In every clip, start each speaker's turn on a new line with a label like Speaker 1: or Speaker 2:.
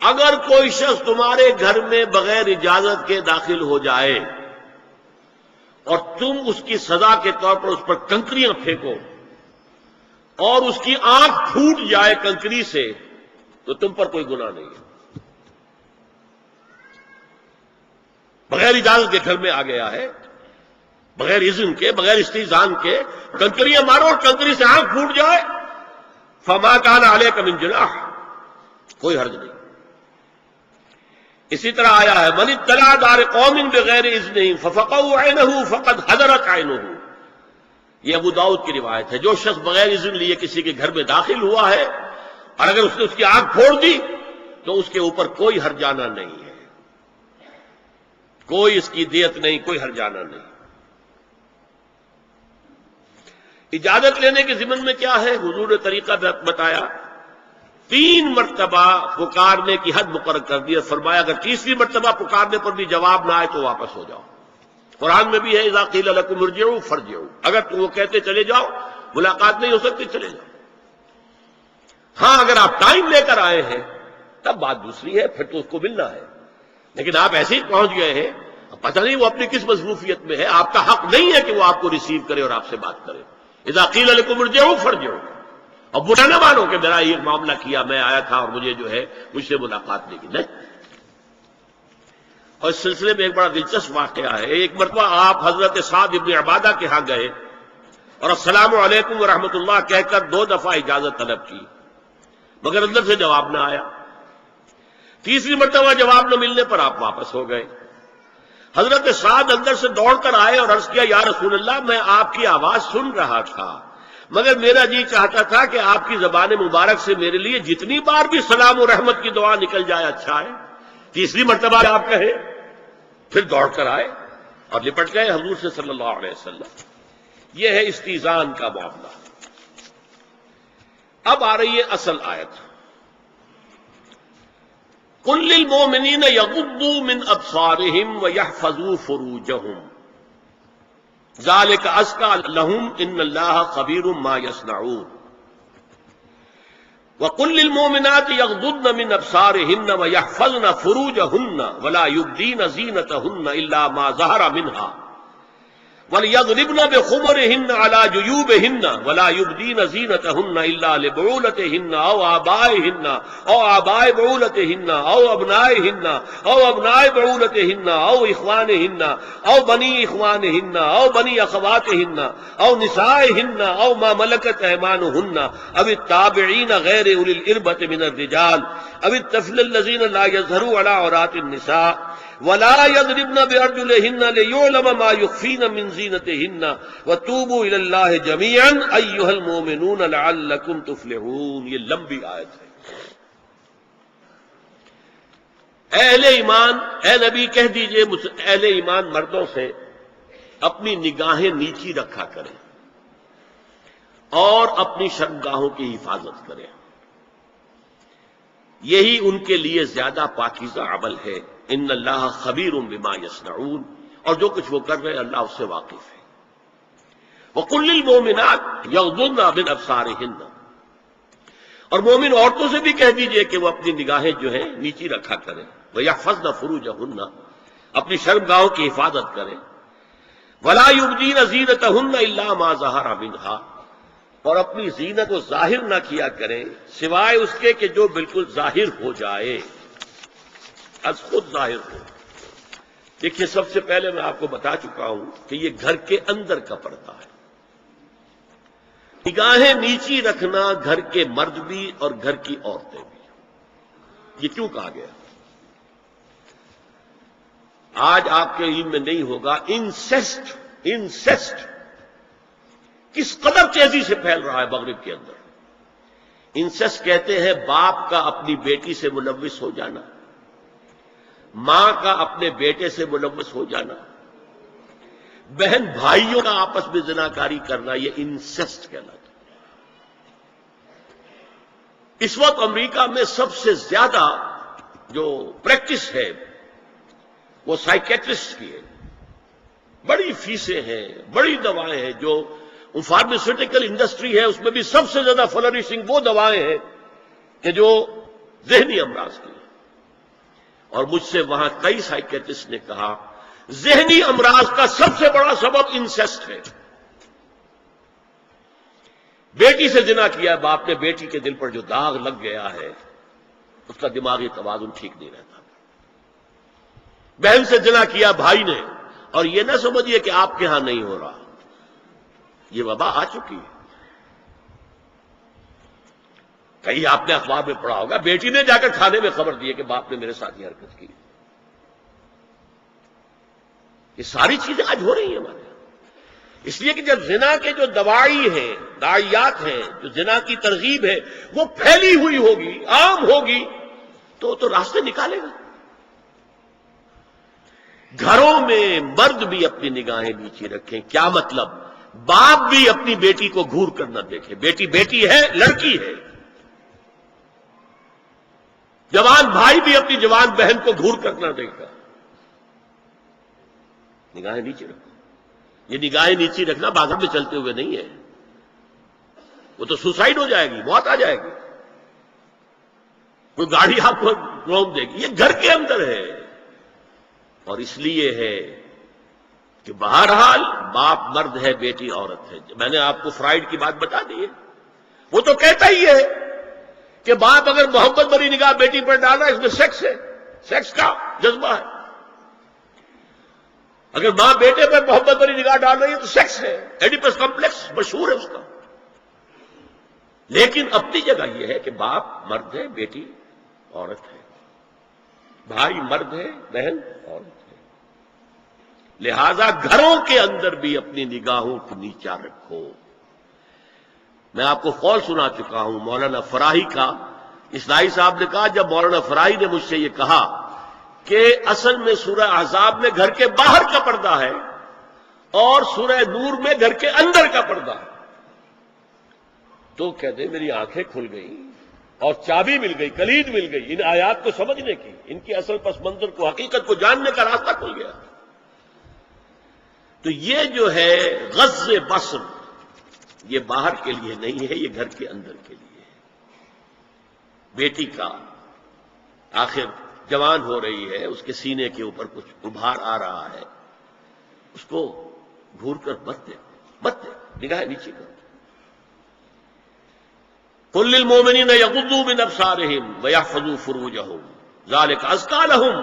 Speaker 1: اگر کوئی شخص تمہارے گھر میں بغیر اجازت کے داخل ہو جائے اور تم اس کی سزا کے طور پر اس پر کنکریاں پھینکو اور اس کی آنکھ پھوٹ جائے کنکری سے، تو تم پر کوئی گناہ نہیں ہے۔ بغیر اجازت کے گھر میں آ گیا ہے، بغیر اذن کے، بغیر استئذان کے کنکریاں مارو اور کنکری سے آنکھ پھوٹ جائے، فما کان علیک من جناح، کوئی حرج نہیں۔ اسی طرح آیا ہے من اطلع دار قوم بغیر اذنہم ففقعوا عینہ فقد حضرت عینہ، یہ ابو داؤد کی روایت ہے۔ جو شخص بغیر اذن لیے کسی کے گھر میں داخل ہوا ہے اور اگر اس نے اس کی آنکھ پھوڑ دی تو اس کے اوپر کوئی ہرجانہ نہیں ہے، کوئی اس کی دیت نہیں، کوئی ہرجانہ نہیں۔ اجازت لینے کے ضمن میں کیا ہے؟ حضور نے طریقہ بتایا، 3 مرتبہ پکارنے کی حد مقرر کر دی، فرمایا اگر تیسری مرتبہ پکارنے پر بھی جواب نہ آئے تو واپس ہو جاؤ۔ قرآن میں بھی ہے اذا قیل لکم ارجعوا فارجعوا، اگر تم وہ کہتے چلے جاؤ، ملاقات نہیں ہو سکتی، چلے جاؤ۔ ہاں اگر آپ ٹائم لے کر آئے ہیں تب بات دوسری ہے، پھر تو اس کو ملنا ہے، لیکن آپ ایسے ہی پہنچ گئے ہیں، پتہ نہیں وہ اپنی کس مصروفیت میں ہے، آپ کا حق نہیں ہے کہ وہ آپ کو ریسیو کرے اور آپ سے بات کرے۔ اذا قیل لکم ارجعوا فارجعوا، اور برا نہ مانو کہ میرا یہ معاملہ کیا، میں آیا تھا اور مجھے جو ہے مجھ سے ملاقات نہیں کی، نہیں۔ اور اس سلسلے میں ایک بڑا دلچسپ واقعہ ہے۔ ایک مرتبہ آپ حضرت سعد ابن عبادہ کے ہاں گئے اور السلام علیکم ورحمۃ اللہ کہہ کر 2 دفعہ اجازت طلب کی، مگر اندر سے جواب نہ آیا۔ تیسری مرتبہ جواب نہ ملنے پر آپ واپس ہو گئے۔ حضرت سعد اندر سے دوڑ کر آئے اور عرض کیا یا رسول اللہ، میں آپ کی آواز سن رہا تھا مگر میرا جی چاہتا تھا کہ آپ کی زبان مبارک سے میرے لیے جتنی بار بھی سلام و رحمت کی دعا نکل جائے اچھا ہے۔ تیسری مرتبہ آپ کہیں، پھر دوڑ کر آئے اور لپٹ گئے حضور سے صلی اللہ علیہ وسلم۔ یہ ہے استئذان کا معاملہ۔ اب آ رہی ہے اصل آیت، قل للمؤمنین یغضوا من ابصارہم ویحفظوا فروجہم ذالک ازکی لہم ان اللہ خبیر ما یصنعون وقل للمؤمنات یغضضن من ابصارہن ویحفظن فروجہن ولا یبدین زینتہن الا ما ظہر منہا وَلْيَضْرِبْنَ بِخُمُرِهِنَّ عَلَى جُيُوبِهِنَّ وَلَا يُبْدِينَ زِينَتَهُنَّ إِلَّا لِبُعُولَتِهِنَّ أَوْ آبَائِهِنَّ أَوْ آبَاءِ بُعُولَتِهِنَّ أَوْ أَبْنَائِهِنَّ أَوْ أَبْنَاءِ بُعُولَتِهِنَّ أَوْ إِخْوَانِهِنَّ أَوْ بَنِي إِخْوَانِهِنَّ أَوْ بَنِي أَخَوَاتِهِنَّ أَوْ نِسَائِهِنَّ أَوْ مَا مَلَكَتْ أَيْمَانُهُنَّ أَوِ التَّابِعِينَ غَيْرِ أُولِي الْإِرْبَةِ مِنَ الرِّجَالِ أَوِ الطَّفْلِ الَّذِينَ لَا يَظْهَرُوا عَلَى عَوْرَاتِ النِّسَاءِ وَلَا يَضْرِبْنَ بِأَرْجُلِهِنَّ لِيُعْلَمَ مَا يُخْفِينَ مِنْ زِينَتِهِنَّ وَتُوبُوا إِلَى اللَّهِ جَمِيعًا أَيُّهَا الْمُؤْمِنُونَ لَعَلَّكُمْ تُفْلِحُونَ۔ یہ لمبی آیت ہے۔ اہل ایمان، اے نبی کہہ دیجئے اہل ایمان مردوں سے اپنی نگاہیں نیچی رکھا کریں اور اپنی شرمگاہوں کی حفاظت کریں، یہی ان کے لیے زیادہ پاکیزہ عمل ہے۔ ان اللہ خبیر بما یصنعون، اور جو کچھ وہ کر رہے ہیں اللہ اس سے واقف ہے۔ وَقُلْ لِلْمُؤْمِنَاتِ یغضضن من ابصارہن، اور مومن عورتوں سے بھی کہہ دیجئے کہ وہ اپنی نگاہیں جو ہیں نیچی رکھا کریں، وَيَحْفَظْنَ فُرُوجَهُنَّ، اپنی شرمگاہوں کی حفاظت کریں، وَلَا يُبْدِينَ زِينَتَهُنَّ إِلَّا مَا ظَهَرَ مِنْهَا، اور اپنی زینت کو ظاہر نہ کیا کریں سوائے اس کے کہ جو بالکل ظاہر ہو جائے، از خود ظاہر ہو۔ دیکھیے سب سے پہلے میں آپ کو بتا چکا ہوں کہ یہ گھر کے اندر کا پردہ ہے۔ نگاہیں نیچی رکھنا گھر کے مرد بھی اور گھر کی عورتیں بھی۔ یہ کیوں کہا گیا؟ آج آپ کے علم میں نہیں ہوگا انسیسٹ کس قدر تیزی سے پھیل رہا ہے مغرب کے اندر۔ انسیسٹ کہتے ہیں باپ کا اپنی بیٹی سے ملوث ہو جانا، ماں کا اپنے بیٹے سے ملوث ہو جانا، بہن بھائیوں کا آپس میں زناکاری کرنا، یہ انسیسٹ کہلاتا ہے۔ اس وقت امریکہ میں سب سے زیادہ جو پریکٹس ہے وہ سائیکیٹرسٹ کی ہے، بڑی فیسیں ہیں، بڑی دوائیں ہیں، جو فارماسیوٹیکل انڈسٹری ہے اس میں بھی سب سے زیادہ فلورشنگ وہ دوائیں ہیں کہ جو ذہنی امراض کی ہیں۔ اور مجھ سے وہاں کئی سائیکیٹرسٹ نے کہا ذہنی امراض کا سب سے بڑا سبب انسیسٹ ہے. بیٹی سے زنا کیا باپ نے، بیٹی کے دل پر جو داغ لگ گیا ہے اس کا دماغی توازن ٹھیک نہیں رہتا. بہن سے زنا کیا بھائی نے، اور یہ نہ سمجھیے کہ آپ کے ہاں نہیں ہو رہا، یہ وبا آ چکی ہے. کہیں آپ نے اخبار میں پڑھا ہوگا بیٹی نے جا کر کھانے میں خبر دی ہے کہ باپ نے میرے ساتھ یہ حرکت کی. یہ ساری چیزیں آج ہو رہی ہیں ہمارے یہاں. اس لیے کہ جب زنا کے جو دوائی ہیں، داعیات ہیں، جو زنا کی ترغیب ہے وہ پھیلی ہوئی ہوگی، عام ہوگی، تو راستے نکالے گا. گھروں میں مرد بھی اپنی نگاہیں نیچی رکھیں. کیا مطلب؟ باپ بھی اپنی بیٹی کو گھور کر نہ دیکھے. بیٹی بیٹی ہے، لڑکی ہے. جوان بھائی بھی اپنی جوان بہن کو گھور کر نہ دیکھا. نگاہیں نیچے رکھو. یہ نگاہیں نیچی رکھنا بازار میں چلتے ہوئے نہیں ہے، وہ تو سوسائڈ ہو جائے گی، موت آ جائے گی. کوئی گاڑی آپ کو روک دے گی. یہ گھر کے اندر ہے. اور اس لیے ہے کہ بہرحال باپ مرد ہے، بیٹی عورت ہے. میں نے آپ کو فرائیڈ کی بات بتا دی ہے. وہ تو کہتا ہی ہے کہ باپ اگر محبت بھری نگاہ بیٹی پر ڈالا اس میں سیکس ہے، سیکس کا جذبہ ہے. اگر ماں بیٹے پر محبت بھری نگاہ ڈال رہی ہے تو سیکس ہے. ایڈیپس کمپلیکس مشہور ہے اس کا. لیکن اپنی جگہ یہ ہے کہ باپ مرد ہے، بیٹی عورت ہے. بھائی مرد ہے، بہن عورت ہے. لہذا گھروں کے اندر بھی اپنی نگاہوں کو نیچا رکھو. میں آپ کو قول سنا چکا ہوں مولانا فراہی کا. اسلائی صاحب نے کہا جب مولانا فراہی نے مجھ سے یہ کہا کہ اصل میں سورہ احزاب میں گھر کے باہر کا پردہ ہے اور سورہ نور میں گھر کے اندر کا پردہ ہے، تو کہتے میری آنکھیں کھل گئیں اور چابی مل گئی، کلید مل گئی ان آیات کو سمجھنے کی، ان کی اصل پس منظر کو، حقیقت کو جاننے کا راستہ کھل گیا. تو یہ جو ہے غض بصر، یہ باہر کے لیے نہیں ہے، یہ گھر کے اندر کے لیے ہے. بیٹی کا آخر جوان ہو رہی ہے، اس کے سینے کے اوپر کچھ ابھار آ رہا ہے، اس کو گھور کر مت دے، نگاہ نیچے کر. قل للمؤمنین یغضوا من ابصارہم ویحفظوا فروجہم ذلک ازکی لہم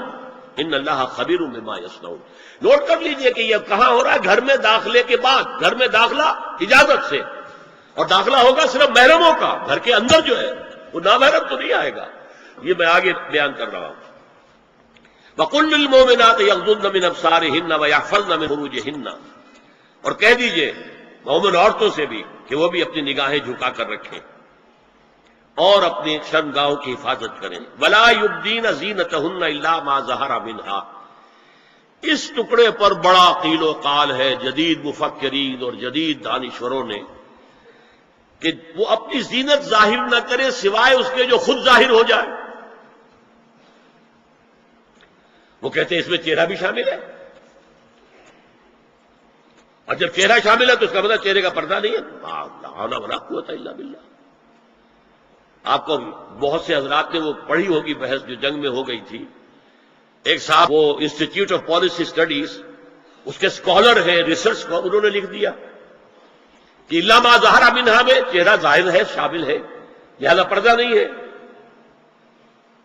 Speaker 1: ان اللہ خبیر بما یصنعون. نوٹ کر لیجئے کہ یہ کہاں ہو رہا ہے؟ گھر میں داخلے کے بعد. گھر میں داخلہ اجازت سے، اور داخلہ ہوگا صرف محرموں کا. گھر کے اندر جو ہے وہ نامحرم تو نہیں آئے گا. یہ میں آگے بیان کر رہا ہوں. وَقُلْ لِلْمُؤْمِنَاتِ يَغْضُضْنَ مِنْ أَبْصَارِهِنَّ وَيَحْفَظْنَ مِنْ فُرُوجِهِنَّ. اور کہہ دیجئے مومن عورتوں سے بھی کہ وہ بھی اپنی نگاہیں جھکا کر رکھیں اور اپنی شرمگاہوں کی حفاظت کریں. وَلَا يُبْدِينَ زِينَتَهُنَّ إِلَّا مَا ظَهَرَ مِنْهَا. اس ٹکڑے پر بڑا قیل و قال ہے جدید مفکرین اور جدید دانشوروں نے کہ وہ اپنی زینت ظاہر نہ کرے سوائے اس کے جو خود ظاہر ہو جائے. وہ کہتے ہیں اس میں چہرہ بھی شامل ہے، اور جب چہرہ شامل ہے تو اس کا مطلب چہرے کا پردہ نہیں ہے. لا حول ولا قوت الا باللہ. آپ کو بہت سے حضرات نے وہ پڑھی ہوگی بحث جو جنگ میں ہو گئی تھی. ایک صاحب وہ انسٹیٹیوٹ آف پالیسی اسٹڈیز اس کے اسکالر ہیں، ریسرچ کو انہوں نے لکھ دیا کہ الا ما ظہر منہا میں چہرہ ظاہر ہے، شامل ہے، لہذا پردہ نہیں ہے.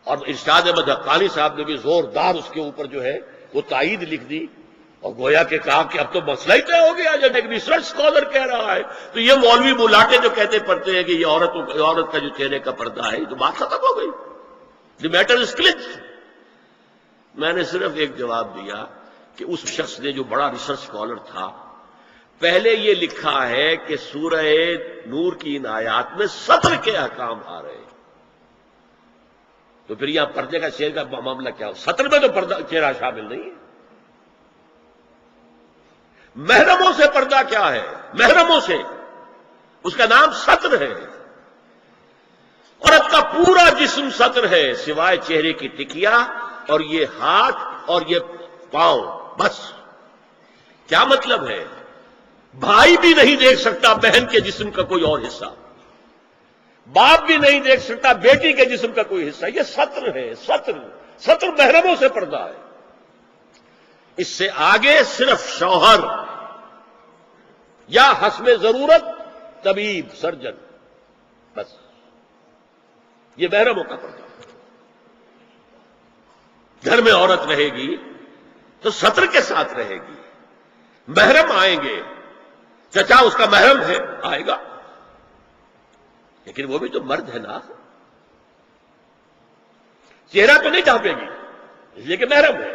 Speaker 1: اور ارشاد احمد حقانی صاحب نے بھی زوردار اس کے اوپر جو ہے وہ تائید لکھ دی اور گویا کہ کہا کہ اب تو مسئلہ ہی طے ہو گیا. جب ایک ریسرچ اسکالر کہہ رہا ہے تو یہ مولوی ملاٹے جو کہتے پڑھتے ہیں کہ یہ عورت کا جو چہرے کا پردہ ہے تو بات ختم ہو گئی. The matter is clutch. میں نے صرف ایک جواب دیا کہ اس شخص نے جو بڑا ریسرچ اسکالر تھا پہلے یہ لکھا ہے کہ سورہ نور کی ان آیات میں ستر کے احکام آ رہے ہیں، تو پھر یہاں پردے کا چہرے کا معاملہ کیا ہو؟ ستر میں تو پردہ چہرہ شامل نہیں ہے. محرموں سے پردہ کیا ہے؟ محرموں سے اس کا نام ستر ہے. عورت کا پورا جسم ستر ہے سوائے چہرے کی ٹکیا اور یہ ہاتھ اور یہ پاؤں، بس. کیا مطلب ہے؟ بھائی بھی نہیں دیکھ سکتا بہن کے جسم کا کوئی اور حصہ. باپ بھی نہیں دیکھ سکتا بیٹی کے جسم کا کوئی حصہ. یہ سطر ہے. سطر محرموں سے پردہ ہے. اس سے آگے صرف شوہر یا حسب ضرورت طبیب سرجن، بس یہ محرموں کا پردہ. گھر میں عورت رہے گی تو سطر کے ساتھ رہے گی. محرم آئیں گے، چچا اس کا محرم ہے آئے گا، لیکن وہ بھی تو مرد ہے نا. چہرہ تو نہیں ڈھانپے گی اس لیے کہ محرم ہے،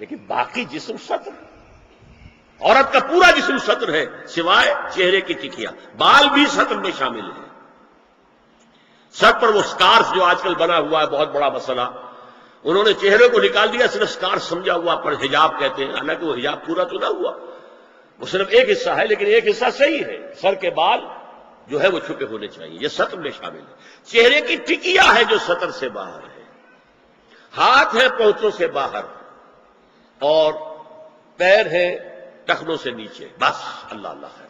Speaker 1: لیکن باقی جسم سطر. عورت کا پورا جسم سطر ہے سوائے چہرے کی ٹکیاں. بال بھی سطر میں شامل ہے. سر پر وہ سکارف جو آج کل بنا ہوا ہے بہت بڑا مسئلہ، انہوں نے چہرے کو نکال دیا، صرف سکارف سمجھا ہوا پر حجاب کہتے ہیں. حالانکہ وہ حجاب پورا تو نہ ہوا، وہ صرف ایک حصہ ہے، لیکن ایک حصہ صحیح ہے. سر کے بال جو ہے وہ چھپے ہونے چاہیے، یہ سطر میں شامل ہے. چہرے کی ٹکیا ہے جو سطر سے باہر ہے. ہاتھ ہے پونچھوں سے باہر، اور پیر ہے ٹخنوں سے نیچے، بس. اللہ اللہ خیر.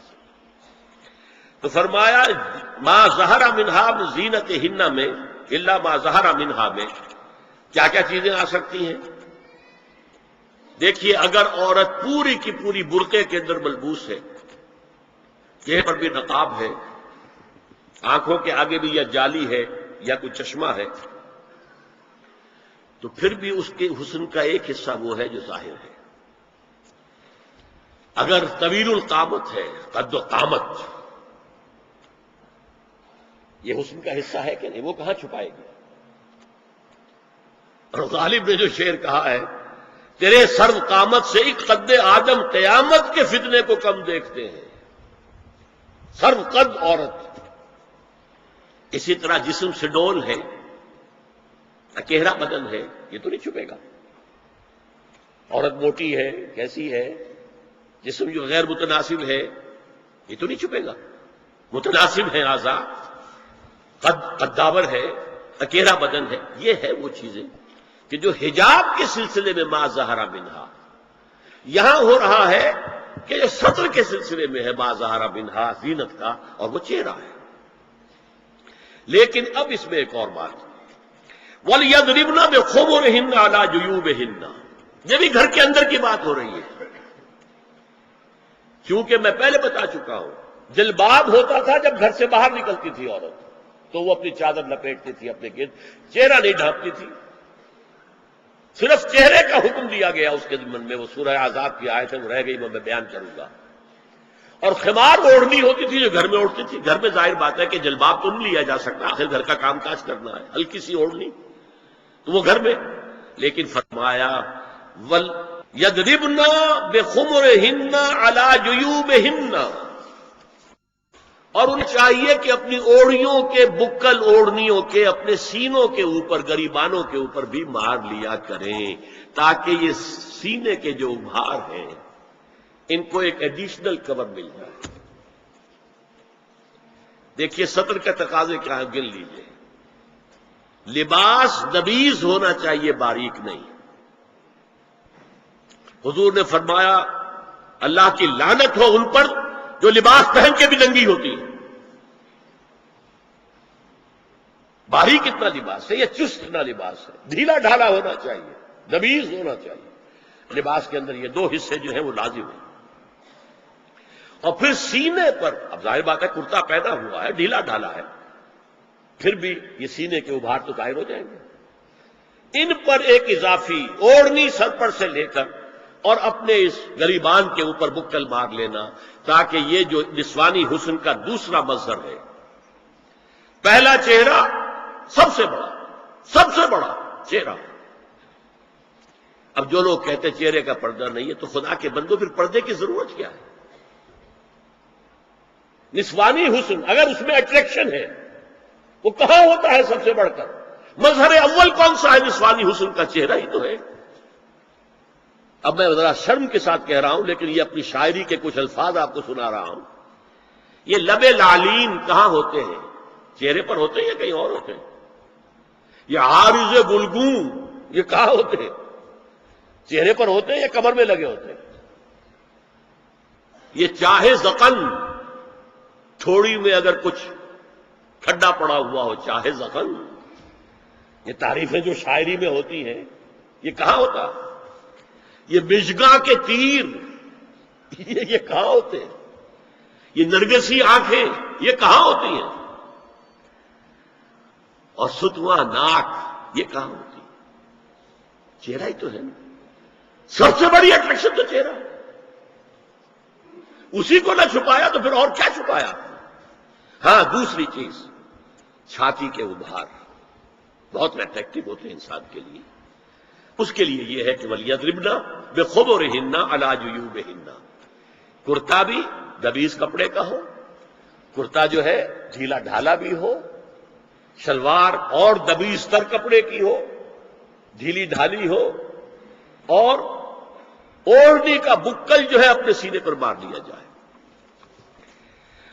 Speaker 1: تو فرمایا ما ظہر منہا من زینتہن میں الا ما ظہر منہا میں کیا کیا چیزیں آ سکتی ہیں. دیکھیے، اگر عورت پوری کی پوری برقعے کے اندر ملبوس ہے، چہرے پر بھی نقاب ہے، آنکھوں کے آگے بھی یا جالی ہے یا کوئی چشمہ ہے، تو پھر بھی اس کے حسن کا ایک حصہ وہ ہے جو ظاہر ہے. اگر طویل القامت ہے، قد و قامت، یہ حسن کا حصہ ہے کہ نہیں؟ وہ کہاں چھپائے گی؟ اور غالب نے جو شعر کہا ہے، تیرے سرو قامت سے ایک قد آدم قیامت کے فتنے کو کم دیکھتے ہیں. سرو قد عورت. اسی طرح جسم سے ڈول ہے، اکیرا بدن ہے، یہ تو نہیں چھپے گا. عورت موٹی ہے، کیسی ہے، جسم جو غیر متناسب ہے، یہ تو نہیں چھپے گا. متناسب ہے اعضاء، قداور ہے، اکیرا بدن ہے. یہ ہے وہ چیزیں کہ جو حجاب کے سلسلے میں ما ظہر منہا. یہاں ہو رہا ہے کہ جو سطر کے سلسلے میں ہے ما ظہر منہا زینت کا، اور وہ چہرہ ہے. لیکن اب اس میں ایک اور بات، وَلْيَضْرِبْنَ بِخُمُرِهِنَّ عَلَى جُيُوبِهِنَّ. یہ بھی گھر کے اندر کی بات ہو رہی ہے. کیونکہ میں پہلے بتا چکا ہوں، جلباب ہوتا تھا جب گھر سے باہر نکلتی تھی عورت، تو وہ اپنی چادر لپیٹتی تھی اپنے گرد، چہرہ نہیں ڈھانپتی تھی. صرف چہرے کا حکم دیا گیا اس کے ضمن میں. وہ سورہ احزاب کی آیت ہے، وہ رہ گئی، میں بیان کروں گا. اور خمار اوڑھنی ہوتی تھی جو گھر میں اوڑھتی تھی. گھر میں ظاہر بات ہے کہ جلباب تو نہیں لیا جا سکتا، آخر گھر کا کام کاج کرنا ہے. ہلکی سی اوڑھنی تو وہ گھر میں. لیکن فرمایا وَلْيَضْرِبْنَ بِخُمُرِهِنَّ عَلَى جُيُوبِهِنَّ. اور انہیں چاہیے کہ اپنی اوڑھیوں کے، بکل اوڑھنیوں کے اپنے سینوں کے اوپر، گریبانوں کے اوپر بھی مار لیا کریں، تاکہ یہ سینے کے جو ابھار ہیں ان کو ایک ایڈیشنل کور مل جائے. دیکھیے سطر کا تقاضے کیا ہے، گن لیجیے. لباس نبیز ہونا چاہیے، باریک نہیں. حضور نے فرمایا اللہ کی لعنت ہو ان پر جو لباس پہن کے بھی ننگی ہوتی ہے. باریک اتنا لباس ہے، یہ چست اتنا لباس ہے، ڈھیلا ڈھالا ہونا چاہیے، نبیز ہونا چاہیے. لباس کے اندر یہ دو حصے جو ہیں وہ لازم ہیں. اور پھر سینے پر، اب ظاہر بات ہے کرتا پہنا ہوا ہے، ڈھیلا ڈھالا ہے، پھر بھی یہ سینے کے ابھار تو ظاہر ہو جائیں گے. ان پر ایک اضافی اوڑھنی سر پر سے لے کر اور اپنے اس گریبان کے اوپر بکل مار لینا، تاکہ یہ جو نسوانی حسن کا دوسرا مظہر ہے. پہلا چہرہ سب سے بڑا چہرہ. اب جو لوگ کہتے چہرے کا پردہ نہیں ہے، تو خدا کے بندو پھر پردے کی ضرورت کیا ہے؟ نسوانی حسن اگر اس میں اٹریکشن ہے، وہ کہاں ہوتا ہے سب سے بڑھ کر؟ مظہر اول کون سا ہے نسوانی حسن کا؟ چہرہ ہی تو ہے. اب میں ذرا شرم کے ساتھ کہہ رہا ہوں، لیکن یہ اپنی شاعری کے کچھ الفاظ آپ کو سنا رہا ہوں. یہ لب لعلین کہاں ہوتے ہیں؟ چہرے پر ہوتے ہیں یا کہیں اور ہوتے ہیں؟ یہ عارض گلگون یہ کہاں ہوتے ہیں؟ چہرے پر ہوتے ہیں یا کمر میں لگے ہوتے ہیں؟ یہ چاہے زقن، تھوڑی میں اگر کچھ ٹھنڈا پڑا ہوا ہو چاہے زخم. یہ تعریفیں جو شاعری میں ہوتی ہیں یہ کہاں ہوتا؟ یہ مژگاں کے تیر یہ کہاں ہوتے ہیں؟ یہ نرگسی آنکھیں یہ کہاں ہوتی ہیں؟ اور ستواں ناک یہ کہاں ہوتی؟ چہرہ ہی تو ہے نا. سب سے بڑی اٹریکشن تو چہرہ. اسی کو نہ چھپایا تو پھر اور کیا چھپایا؟ ہاں دوسری چیز چھاتی کے ابھار بہت اٹریکٹو ہوتے ہیں انسان کے لیے. اس کے لیے یہ ہے کہ وَلْيَضْرِبْنَ بِخُمُرِهِنَّ عَلَىٰ جُيُوبِهِنَّ. کرتا بھی دبیز کپڑے کا ہو، کرتا جو ہے ڈھیلا ڈھالا بھی ہو، شلوار اور دبیز تر کپڑے کی ہو، ڈھیلی ڈھالی ہو، اور اوڑھنی کا بکل جو ہے اپنے سینے پر مار لیا جائے.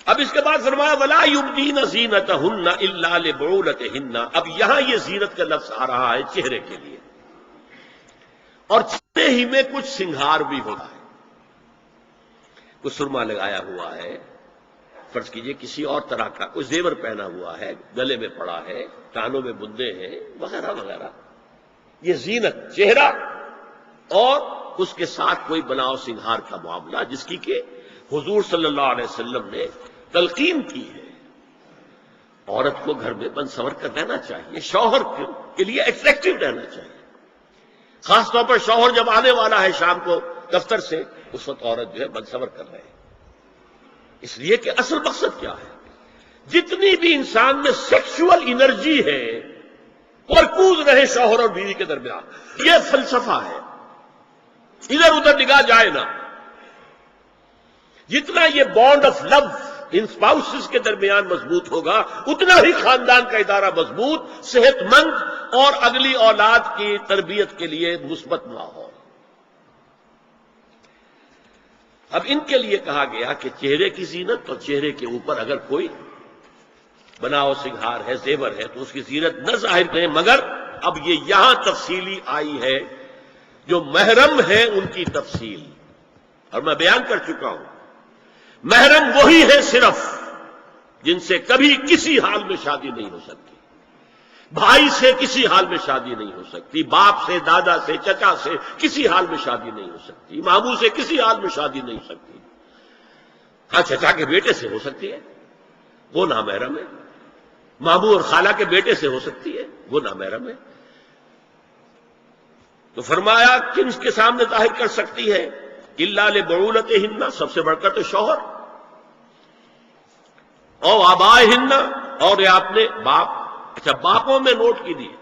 Speaker 1: اب اس کے بعد فرمایا وَلَا يُبْدِينَ زِينَتَهُنَّ إِلَّا لِبُعُولَتِهِنَّ. اب یہاں یہ زینت کا لفظ آ رہا ہے چہرے کے لیے، اور چہرے ہی میں کچھ سنگھار بھی ہوتا ہے. کچھ سرما لگایا ہوا ہے، فرض کیجئے کسی اور طرح کا کوئی زیور پہنا ہوا ہے، گلے میں پڑا ہے، کانوں میں بندے ہیں وغیرہ وغیرہ. یہ زینت چہرہ اور اس کے ساتھ کوئی بناؤ سنگھار کا معاملہ جس کی کہ حضور صلی اللہ علیہ وسلم نے تلقین کی ہے. عورت کو گھر میں بن سور کر رہنا چاہیے، شوہر کے لیے اٹریکٹو رہنا چاہیے. خاص طور پر شوہر جب آنے والا ہے شام کو دفتر سے، اس وقت عورت جو ہے بن سور کر رہے ہیں. اس لیے کہ اصل مقصد کیا ہے؟ جتنی بھی انسان میں سیکشول انرجی ہے مرکوز رہے شوہر اور بیوی کے درمیان. یہ فلسفہ ہے، ادھر ادھر نگاہ جائے نا. جتنا یہ بانڈ آف لو ان اسپاؤسز کے درمیان مضبوط ہوگا اتنا ہی خاندان کا ادارہ مضبوط، صحت مند اور اگلی اولاد کی تربیت کے لیے مثبت ماحول. اب ان کے لیے کہا گیا کہ چہرے کی زینت، اور چہرے کے اوپر اگر کوئی بناؤ سنگھار ہے، زیور ہے، تو اس کی زینت نہ ظاہر کریں. مگر اب یہ یہاں تفصیلی آئی ہے، جو محرم ہے ان کی تفصیل، اور میں بیان کر چکا ہوں. محرم وہی ہے صرف جن سے کبھی کسی حال میں شادی نہیں ہو سکتی. بھائی سے کسی حال میں شادی نہیں ہو سکتی، باپ سے، دادا سے، چچا سے کسی حال میں شادی نہیں ہو سکتی، ماموں سے کسی حال میں شادی نہیں ہو سکتی. ہاں چچا کے بیٹے سے ہو سکتی ہے، وہ نامحرم ہے. ماموں اور خالہ کے بیٹے سے ہو سکتی ہے، وہ نامحرم ہے. تو فرمایا کن کے سامنے ظاہر کر سکتی ہے؟ الا لبعولتہن، سب سے بڑھ کر تو شوہر، او آبائہن، اور یہ آپ نے باپ. اچھا باپوں میں نوٹ کیجیے،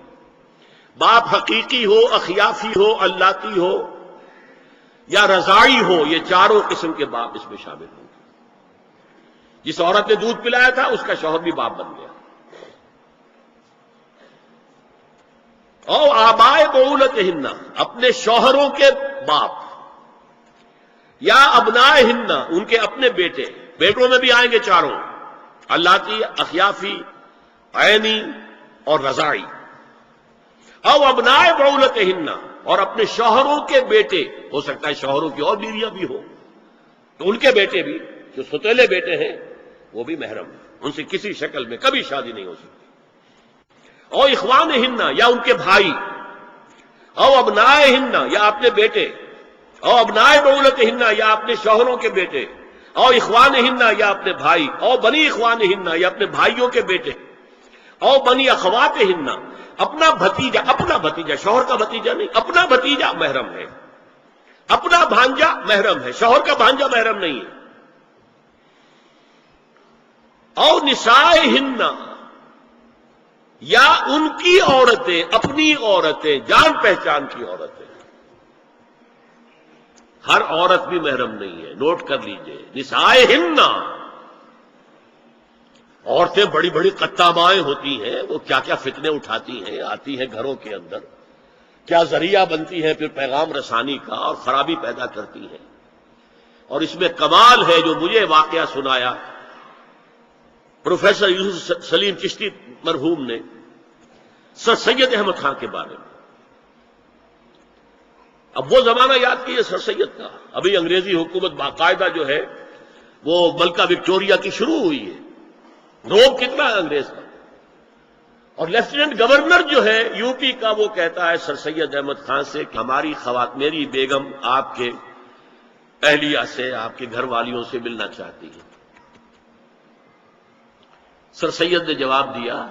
Speaker 1: باپ حقیقی ہو، اخیافی ہو، اللاتی ہو یا رضاعی ہو، یہ چاروں قسم کے باپ اس میں شامل ہوں گے. جس عورت نے دودھ پلایا تھا اس کا شوہر بھی باپ بن گیا. او آبائے بعولتہن، اپنے شوہروں کے باپ، یا ابنائہن، ان کے اپنے بیٹے. بیٹوں میں بھی آئیں گے چاروں، اللاتی، اخیافی، عینی اور رضاعی. او ابنائے بعولتہن، اور اپنے شوہروں کے بیٹے، ہو سکتا ہے شوہروں کی اور بیویاں بھی ہوں تو ان کے بیٹے بھی، جو ستیلے بیٹے ہیں وہ بھی محرم ہیں، ان سے کسی شکل میں کبھی شادی نہیں ہو سکتی. او اخوانہن، یا ان کے بھائی. او ابنائہن، یا اپنے بیٹے. او ابنائے بعولتہن، یا اپنے شوہروں کے بیٹے. او اخوانہن، یا اپنے بھائی. او بنی اخوانہن، یا اپنے بھائیوں کے بیٹے. او بنی اخواتہن، اپنا بھتیجا، شوہر کا بھتیجا نہیں، اپنا بھتیجا محرم ہے، اپنا بھانجا محرم ہے، شوہر کا بھانجا محرم نہیں ہے. او نسائہن، یا ان کی عورتیں، اپنی عورتیں، جان پہچان کی عورتیں. ہر عورت بھی محرم نہیں ہے، نوٹ کر لیجئے. نسائہن، عورتیں بڑی بڑی قطامائیں ہوتی ہیں، وہ کیا کیا فتنے اٹھاتی ہیں، آتی ہیں گھروں کے اندر، کیا ذریعہ بنتی ہیں پھر پیغام رسانی کا، اور خرابی پیدا کرتی ہیں. اور اس میں کمال ہے جو مجھے واقعہ سنایا پروفیسر یوسف سلیم چشتی مرحوم نے سر سید احمد خان کے بارے میں. اب وہ زمانہ یاد کیجیے سر سید کا، ابھی انگریزی حکومت باقاعدہ جو ہے وہ ملکہ وکٹوریہ کی شروع ہوئی ہے، روب کتنا ہے انگریز کا. اور لیفٹیننٹ گورنر جو ہے یو پی کا وہ کہتا ہے سر سید احمد خان سے کہ ہماری میری بیگم آپ کے اہلیہ سے، آپ کے گھر والیوں سے ملنا چاہتی ہے. سر سید نے جواب دیا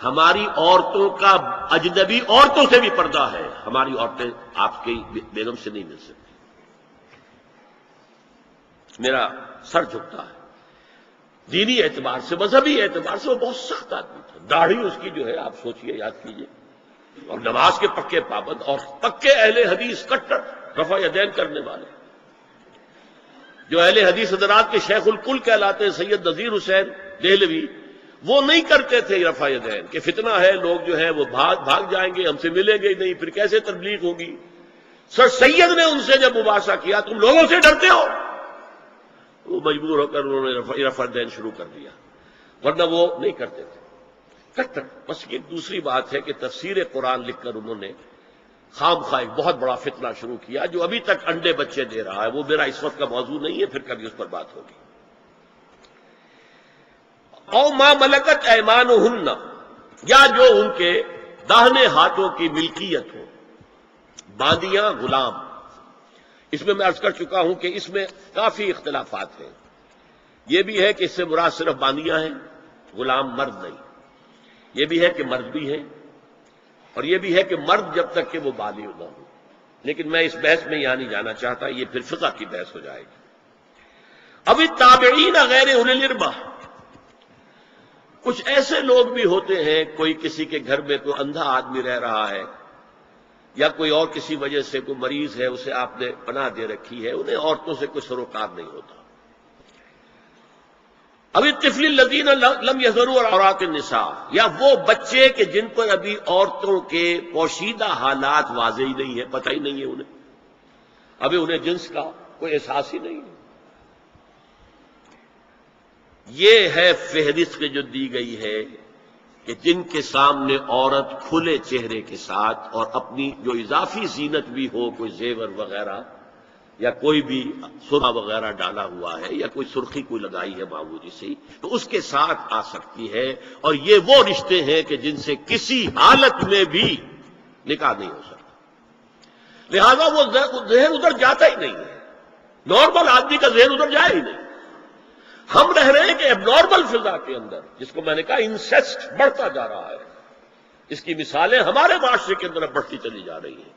Speaker 1: ہماری عورتوں کا اجنبی عورتوں سے بھی پردہ ہے، ہماری عورتیں آپ کی بیگم سے نہیں مل سکتی. میرا سر جھکتا ہے. دینی اعتبار سے، مذہبی اعتبار سے وہ بہت سخت آدمی تھا. داڑھی اس کی جو ہے آپ سوچئے، یاد کیجئے، اور نماز کے پکے پابند اور پکے اہل حدیث، کٹر رفع یدین کرنے والے. جو اہل حدیث حضرات کے شیخ الکل کہلاتے ہیں سید نذیر حسین دہلوی، وہ نہیں کرتے تھے رفع یدین کہ فتنہ ہے، لوگ جو ہے وہ بھاگ جائیں گے، ہم سے ملیں گے نہیں، پھر کیسے تبلیغ ہوگی. سر سید نے ان سے جب مباحثہ کیا تم لوگوں سے ڈرتے ہو، وہ مجبور ہو کر انہوں نے رفع یدین شروع کر دیا، ورنہ وہ نہیں کرتے تھے. کٹر. بس ایک دوسری بات ہے کہ تفسیر قرآن لکھ کر انہوں نے خام خواہ ایک بہت بڑا فتنہ شروع کیا جو ابھی تک انڈے بچے دے رہا ہے. وہ میرا اس وقت کا موضوع نہیں ہے، پھر کبھی اس پر بات ہوگی. او ما ملکت ایمانہن، یا جو ان کے داہنے ہاتھوں کی ملکیت ہو. باندیاں، غلام. اس میں عرض کر چکا ہوں کہ اس میں کافی اختلافات ہیں. یہ بھی ہے کہ اس سے مراد صرف باندیاں ہیں، غلام مرد نہیں. یہ بھی ہے کہ مرد بھی ہیں، اور یہ بھی ہے کہ مرد جب تک کہ وہ بالغ نہ ہو. لیکن میں اس بحث میں یہاں نہیں جانا چاہتا، یہ پھر فقہ کی بحث ہو جائے گی. اب التابعین غیر اولی الارباح، کچھ ایسے لوگ بھی ہوتے ہیں، کوئی کسی کے گھر میں کوئی اندھا آدمی رہ رہا ہے، یا کوئی اور کسی وجہ سے کوئی مریض ہے، اسے آپ نے پناہ دے رکھی ہے، انہیں عورتوں سے کوئی سروکار نہیں ہوتا. اب الطفل الذین لم یظہروا عورات النساء، یا وہ بچے کہ جن پر ابھی عورتوں کے پوشیدہ حالات واضح ہی نہیں ہے، پتہ ہی نہیں ہے انہیں، ابھی انہیں جنس کا کوئی احساس ہی نہیں ہے. یہ ہے فہرست جو دی گئی ہے کہ جن کے سامنے عورت کھلے چہرے کے ساتھ اور اپنی جو اضافی زینت بھی ہو، کوئی زیور وغیرہ یا کوئی بھی سرخ وغیرہ ڈالا ہوا ہے یا کوئی سرخی کوئی لگائی ہے معمولی سی، تو اس کے ساتھ آ سکتی ہے. اور یہ وہ رشتے ہیں کہ جن سے کسی حالت میں بھی نکاح نہیں ہو سکتا. لہذا وہ ذہن ادھر جاتا ہی نہیں ہے، نارمل آدمی کا ذہن ادھر جائے ہی نہیں. ہم رہ رہے ہیں کہ اب نارمل فضا کے اندر، جس کو میں نے کہا انسیسٹ بڑھتا جا رہا ہے. اس کی مثالیں ہمارے معاشرے کے اندر بڑھتی چلی جا رہی ہیں.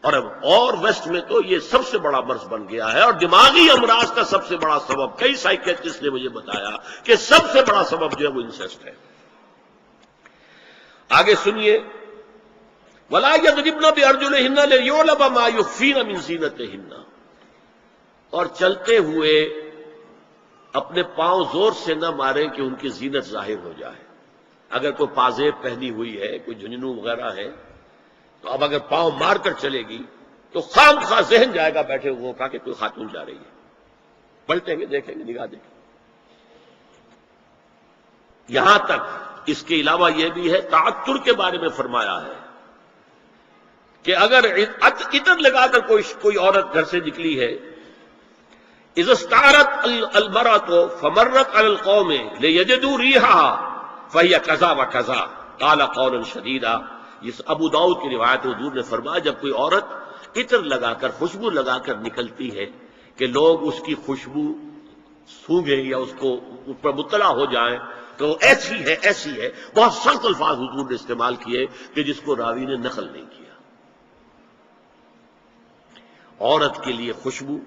Speaker 1: اور ویسٹ میں تو یہ سب سے بڑا مرض بن گیا ہے، اور دماغی امراض کا سب سے بڑا سبب، کئی سائیکیٹرسٹ نے مجھے بتایا کہ سب سے بڑا سبب جو ہے وہ انسیسٹ ہے. آگے سنیے، وَلَا يَضْرِبْنَ بِأَرْجُلِهِنَّ لِيُعْلَمَ مَا يُخْفِينَ مِنْ زِينَتِهِنَّ، اور چلتے ہوئے اپنے پاؤں زور سے نہ ماریں کہ ان کی زینت ظاہر ہو جائے. اگر کوئی پازیب پہنی ہوئی ہے، کوئی جھنجھنو وغیرہ ہے، تو اب اگر پاؤں مار کر چلے گی تو خام خواہ ذہن جائے گا بیٹھے ہوئے کا کہ کوئی خاتون جا رہی ہے. پلٹیں گے، دیکھیں گے، نگاہ دیں گے. یہاں تک اس کے علاوہ یہ بھی ہے، تعطر کے بارے میں فرمایا ہے کہ اگر عطر لگا کر کوئی عورت گھر سے نکلی ہے، اذا استعارت المرأة فمرت على القوم ليجدوا ريحها فهي كذا وكذا قال قولا شديدا. اس ابو داؤد کی روایت حضور نے فرمایا جب کوئی عورت عطر لگا کر، خوشبو لگا کر نکلتی ہے کہ لوگ اس کی خوشبو سونگیں یا اس کو اس پر مطلع ہو جائیں تو ایسی ہے، ایسی ہے. بہت سخت الفاظ حضور نے استعمال کیے کہ جس کو راوی نے نقل نہیں کیا. عورت کے لیے خوشبو،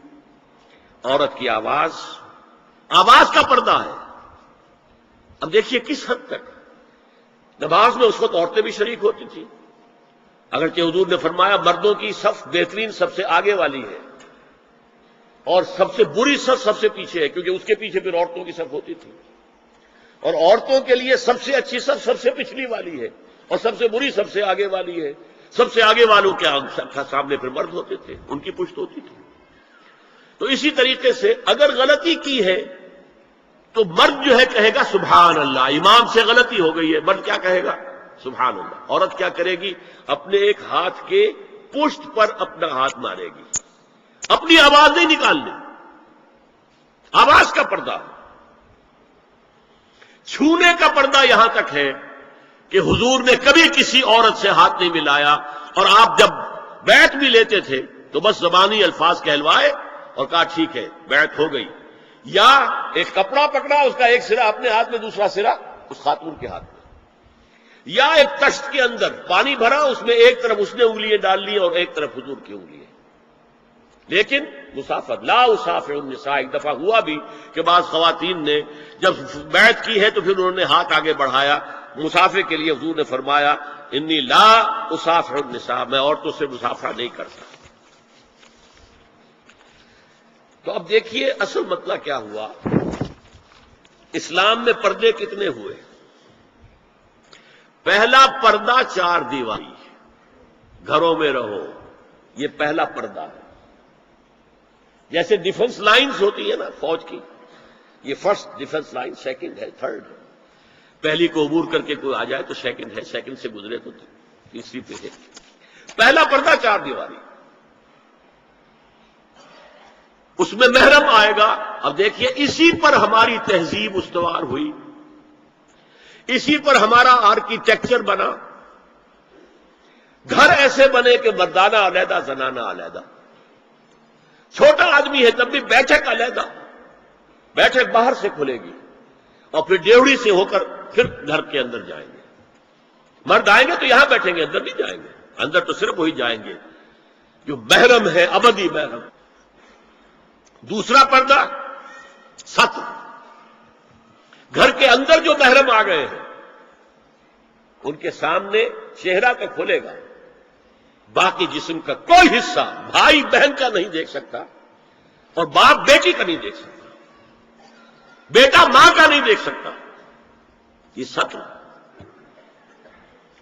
Speaker 1: عورت کی آواز کا پردہ ہے. اب دیکھیے کس حد تک نماز میں اس وقت عورتیں بھی شریک ہوتی تھیں، اگرچہ حضور نے فرمایا مردوں کی صف بہترین سب سے آگے والی ہے اور سب سے بری صف سب سے پیچھے ہے، کیونکہ اس کے پیچھے پھر عورتوں کی صف ہوتی تھی. اور عورتوں کے لیے سب سے اچھی صف سب سے پچھلی والی ہے اور سب سے بری سب سے آگے والی ہے. سب سے آگے والوں کے سامنے پھر مرد ہوتے تھے، ان کی پشت ہوتی تھی. تو اسی طریقے سے اگر غلطی کی ہے تو مرد جو ہے کہے گا سبحان اللہ، امام سے غلطی ہو گئی ہے، مرد کیا کہے گا؟ سبحان اللہ. عورت کیا کرے گی؟ اپنے ایک ہاتھ کے پشت پر اپنا ہاتھ مارے گی، اپنی آواز نہیں نکالنی، آواز کا پردہ. چھونے کا پردہ یہاں تک ہے کہ حضور نے کبھی کسی عورت سے ہاتھ نہیں ملایا، اور آپ جب بیعت بھی لیتے تھے تو بس زبانی الفاظ کہلوائے اور کہا ٹھیک ہے بیعت ہو گئی، یا ایک کپڑا پکڑا، اس کا ایک سرا اپنے ہاتھ میں دوسرا سرا اس خاتون کے ہاتھ میں، یا ایک تشت کے اندر پانی بھرا، اس میں ایک طرف اس نے انگلیاں ڈال لی اور ایک طرف حضور کی انگلیاں، لیکن مسافر لا اسافر النساء۔ ایک دفعہ ہوا بھی کہ بعض خواتین نے جب بیعت کی ہے تو پھر انہوں نے ہاتھ آگے بڑھایا مسافر کے لیے، حضور نے فرمایا انی لا اسافر النساء، میں عورتوں سے مسافرہ نہیں کرتا۔ تو اب دیکھیے اصل مسئلہ کیا ہوا، اسلام میں پردے کتنے ہوئے؟ پہلا پردہ 4 دیواری، گھروں میں رہو، یہ پہلا پردہ ہے۔ جیسے ڈیفنس لائنز ہوتی ہے نا فوج کی، یہ فرسٹ ڈیفنس لائن، سیکنڈ ہے، تھرڈ ہے، پہلی کو عبور کر کے کوئی آ جائے تو سیکنڈ ہے، سیکنڈ سے گزرے تو تیسری پہ ہے۔ پہلا پردہ 4 دیواری، اس میں محرم آئے گا۔ اب دیکھیے اسی پر ہماری تہذیب استوار ہوئی، اسی پر ہمارا آرکیٹیکچر بنا، گھر ایسے بنے کہ مردانہ علیحدہ زنانہ علیحدہ، چھوٹا آدمی ہے تب بھی بیٹھک علیحدہ، بیٹھک باہر سے کھلے گی اور پھر ڈیوڑی سے ہو کر پھر گھر کے اندر جائیں گے، مرد آئیں گے تو یہاں بیٹھیں گے، اندر نہیں جائیں گے، اندر تو صرف وہی جائیں گے جو محرم ہے، ابدی محرم۔ دوسرا پردہ ستر، گھر کے اندر جو محرم آ گئے ہیں ان کے سامنے چہرہ کا کھلے گا، باقی جسم کا کوئی حصہ بھائی بہن کا نہیں دیکھ سکتا، اور باپ بیٹی کا نہیں دیکھ سکتا، بیٹا ماں کا نہیں دیکھ سکتا۔ یہ ستر،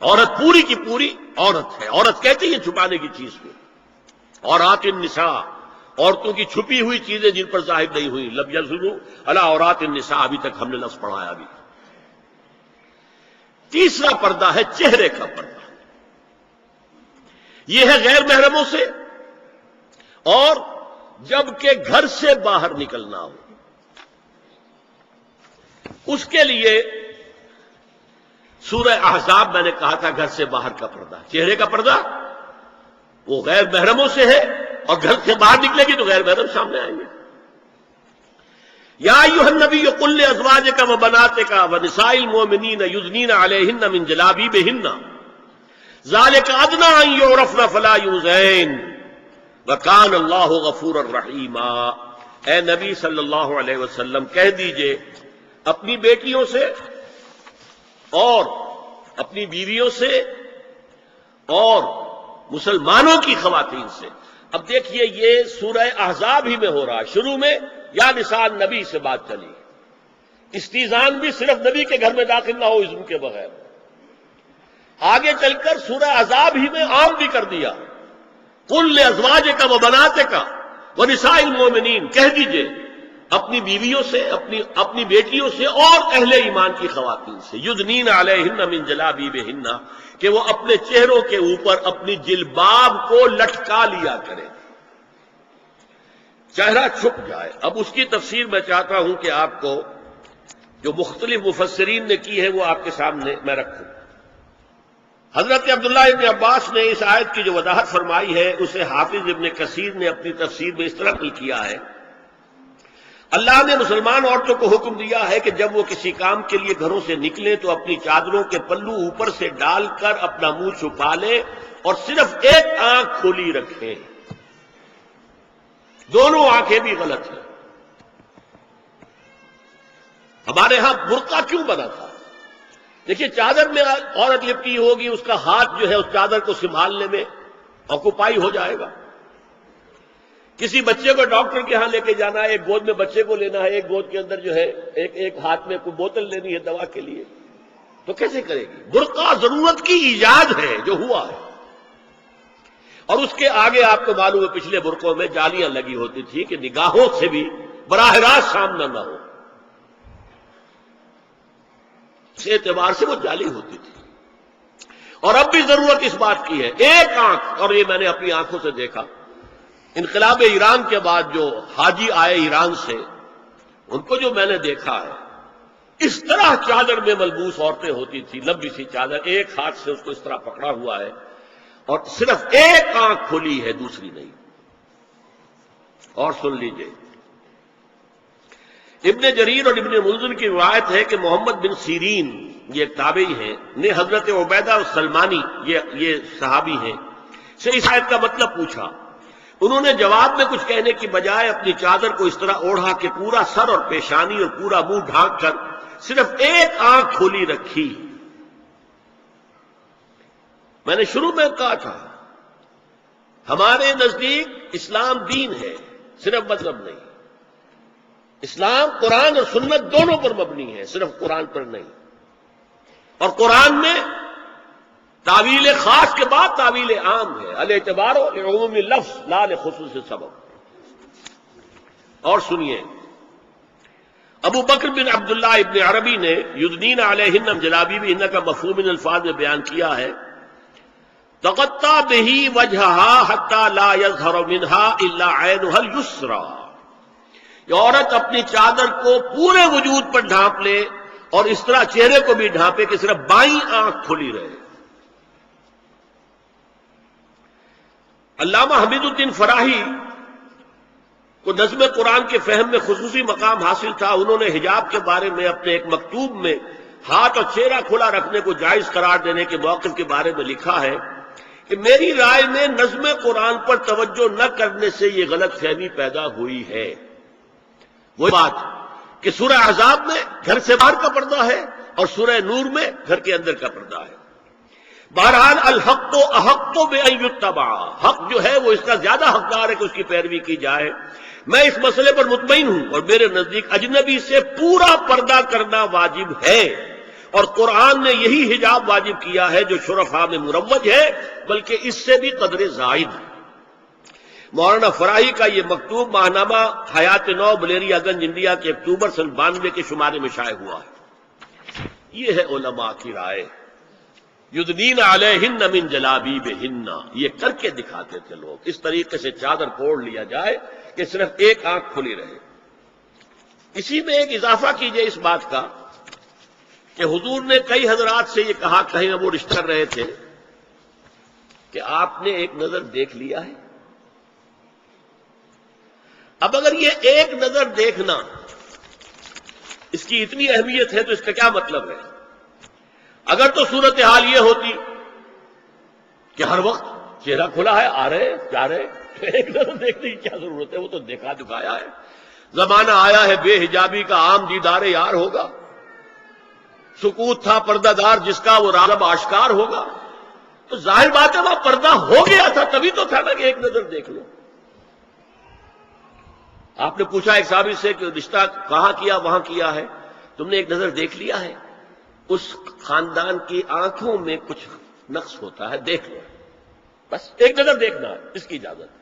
Speaker 1: عورت پوری کی پوری عورت ہے۔ عورت کہتی ہے چھپانے کی چیز کو، عورات النساء، عورتوں کی چھپی ہوئی چیزیں جن پر ظاہر نہیں ہوئی، لم یظہروا علی عورات النساء، ابھی تک ہم نے لفظ پڑھایا بھی۔ تیسرا پردہ ہے چہرے کا پردہ، یہ ہے غیر محرموں سے، اور جب کہ گھر سے باہر نکلنا ہو اس کے لیے سورہ احزاب میں نے کہا تھا گھر سے باہر کا پردہ، چہرے کا پردہ وہ غیر محرموں سے ہے، اور گھر سے باہر نکلے گی تو غیر محرم سامنے آئیں گے۔ یا ایھا النبی قل لازواجک وبناتک ونساء المؤمنین یدنین علیہن من جلابیبہن ذالک ادنی ان یعرفن فلا یؤذین وکان اللہ غفورا رحیما۔ اے نبی صلی اللہ علیہ وسلم کہہ دیجئے اپنی بیٹیوں سے اور اپنی بیویوں سے اور مسلمانوں کی خواتین سے۔ اب دیکھیے یہ سورہ احزاب ہی میں ہو رہا ہے، شروع میں یا نساء نبی سے بات چلی، استیزان بھی صرف نبی کے گھر میں داخل نہ ہو اذن کے بغیر، آگے چل کر سورہ احزاب ہی میں عام بھی کر دیا، قل لازواجک وبناتک ونساء المؤمنین، کہہ دیجئے اپنی بیویوں سے، اپنی بیٹیوں سے اور اہل ایمان کی خواتین سے، یدنین علیہن من جلابیبہن، کہ وہ اپنے چہروں کے اوپر اپنی جلباب کو لٹکا لیا کرے، چہرہ چھپ جائے۔ اب اس کی تفسیر میں چاہتا ہوں کہ آپ کو جو مختلف مفسرین نے کی ہے وہ آپ کے سامنے میں رکھوں۔ حضرت عبداللہ ابن عباس نے اس آیت کی جو وضاحت فرمائی ہے اسے حافظ ابن کثیر نے اپنی تفسیر میں اس طرح نقل کیا ہے، اللہ نے مسلمان عورتوں کو حکم دیا ہے کہ جب وہ کسی کام کے لیے گھروں سے نکلیں تو اپنی چادروں کے پلو اوپر سے ڈال کر اپنا منہ چھپا لیں اور صرف ایک آنکھ کھلی رکھیں، دونوں آنکھیں بھی غلط ہیں۔ ہمارے ہاں برقع کیوں بنا تھا؟ دیکھیے چادر میں عورت لپٹی ہوگی، اس کا ہاتھ جو ہے اس چادر کو سنبھالنے میں آکوپائی ہو جائے گا۔ کسی بچے کو ڈاکٹر کے ہاں لے کے جانا ہے، ایک گود میں بچے کو لینا ہے، ایک گود کے اندر جو ہے ایک ہاتھ میں کوئی بوتل لینی ہے دوا کے لیے، تو کیسے کرے گی؟ برقع ضرورت کی ایجاد ہے جو ہوا ہے، اور اس کے آگے آپ کو معلوم ہے پچھلے برقعوں میں جالیاں لگی ہوتی تھی کہ نگاہوں سے بھی براہ راست سامنا نہ ہو، اس اعتبار سے وہ جالی ہوتی تھی۔ اور اب بھی ضرورت اس بات کی ہے، ایک آنکھ، اور یہ میں نے اپنی آنکھوں سے دیکھا، انقلاب ایران کے بعد جو حاجی آئے ایران سے، ان کو جو میں نے دیکھا ہے، اس طرح چادر میں ملبوس عورتیں ہوتی تھی، لمبی سی چادر، ایک ہاتھ سے اس کو اس طرح پکڑا ہوا ہے اور صرف ایک آنکھ کھلی ہے، دوسری نہیں۔ اور سن لیجئے، ابن جریر اور ابن منذر کی روایت ہے کہ محمد بن سیرین، یہ ایک تابعی ہیں، نے حضرت عبیدہ السلمانی، یہ صحابی ہیں، سے اس آیت کا مطلب پوچھا۔ انہوں نے جواب میں کچھ کہنے کی بجائے اپنی چادر کو اس طرح اوڑھا کہ پورا سر اور پیشانی اور پورا منہ ڈھانک کر صرف ایک آنکھ کھلی رکھی۔ میں نے شروع میں کہا تھا، ہمارے نزدیک اسلام دین ہے، صرف مذہب نہیں۔ اسلام قرآن اور سنت دونوں پر مبنی ہے، صرف قرآن پر نہیں۔ اور قرآن میں تعویل خاص کے بعد تعویل عام ہے، الاعتبار لعموم لفظ لا لخصوص سبب۔ اور سنیے، ابو بکر بن عبداللہ ابن عربی نے یدنین علیہن جلابیبہن کا مفہوم ان الفاظ میں بیان کیا ہے، تغطی بہ وجہہا حتی لا یظہر منہا الا عینہا الیسریٰ۔ یہ عورت اپنی چادر کو پورے وجود پر ڈھانپ لے اور اس طرح چہرے کو بھی ڈھانپے کہ صرف بائیں آنکھ کھلی رہے۔ علامہ حمید الدین فراہی کو نظم قرآن کے فہم میں خصوصی مقام حاصل تھا۔ انہوں نے حجاب کے بارے میں اپنے ایک مکتوب میں ہاتھ اور چہرہ کھلا رکھنے کو جائز قرار دینے کے موقف کے بارے میں لکھا ہے کہ میری رائے میں نظم قرآن پر توجہ نہ کرنے سے یہ غلط فہمی پیدا ہوئی ہے۔ وہ بات کہ سورہ احزاب میں گھر سے باہر کا پردہ ہے اور سورہ نور میں گھر کے اندر کا پردہ ہے۔ بہرحال الحق احق بان یتبع، حق جو ہے وہ اس کا زیادہ حقدار ہے کہ اس کی پیروی کی جائے۔ میں اس مسئلے پر مطمئن ہوں اور میرے نزدیک اجنبی سے پورا پردہ کرنا واجب ہے، اور قرآن نے یہی حجاب واجب کیا ہے جو شرفاء میں مروج ہے، بلکہ اس سے بھی قدر زائد۔ مولانا فراہی کا یہ مکتوب ماہنامہ حیات نو بلیریا گنج انڈیا کے اکتوبر سن 92 کے شمارے میں شائع ہوا ہے۔ یہ ہے علماء کی رائے، یدنین علیہن من جلابیبہن، یہ کر کے دکھاتے تھے لوگ، اس طریقے سے چادر کو اوڑھ لیا جائے کہ صرف ایک آنکھ کھلی رہے۔ اسی میں ایک اضافہ کیجئے اس بات کا کہ حضور نے کئی حضرات سے یہ کہا، کہیں وہ رشتہ کر رہے تھے کہ آپ نے ایک نظر دیکھ لیا ہے۔ اب اگر یہ ایک نظر دیکھنا اس کی اتنی اہمیت ہے تو اس کا کیا مطلب ہے؟ اگر تو صورتحال یہ ہوتی کہ ہر وقت چہرہ کھلا ہے، آ رہے جا رہے، تو ایک نظر دیکھنے کی کیا ضرورت ہے؟ وہ تو دیکھا دکھایا ہے۔ زمانہ آیا ہے بے حجابی کا، عام دیدار یار ہوگا۔ سکوت تھا پردہ دار جس کا، وہ راغب آشکار ہوگا۔ تو ظاہر بات ہے وہاں پردہ ہو گیا تھا، تبھی تو تھا نا کہ ایک نظر دیکھ لو۔ آپ نے پوچھا ایک صحابی سے کہ رشتہ کہاں کیا؟ وہاں کیا ہے، تم نے ایک نظر دیکھ لیا ہے؟ اس خاندان کی آنکھوں میں کچھ نقص ہوتا ہے، دیکھ لو، بس ایک نظر دیکھنا ہے، اس کی اجازت ہے۔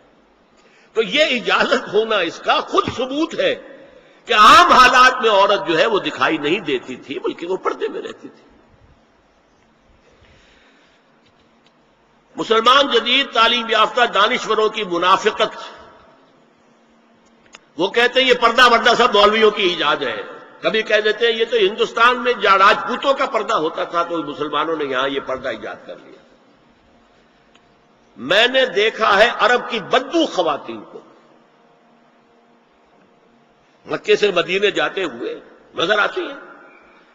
Speaker 1: تو یہ اجازت ہونا اس کا خود ثبوت ہے کہ عام حالات میں عورت جو ہے وہ دکھائی نہیں دیتی تھی، بلکہ وہ پردے میں رہتی تھی۔ مسلمان جدید تعلیم یافتہ دانشوروں کی منافقت، وہ کہتے ہیں یہ پردہ وردہ سب مولویوں کی ایجاد ہے۔ کبھی کہہ دیتے ہیں یہ تو ہندوستان میں راجپوتوں کا پردہ ہوتا تھا تو مسلمانوں نے یہاں یہ پردہ ایجاد کر لیا۔ میں نے دیکھا ہے عرب کی بدو خواتین کو مکے سے مدینے جاتے ہوئے نظر آتی ہیں۔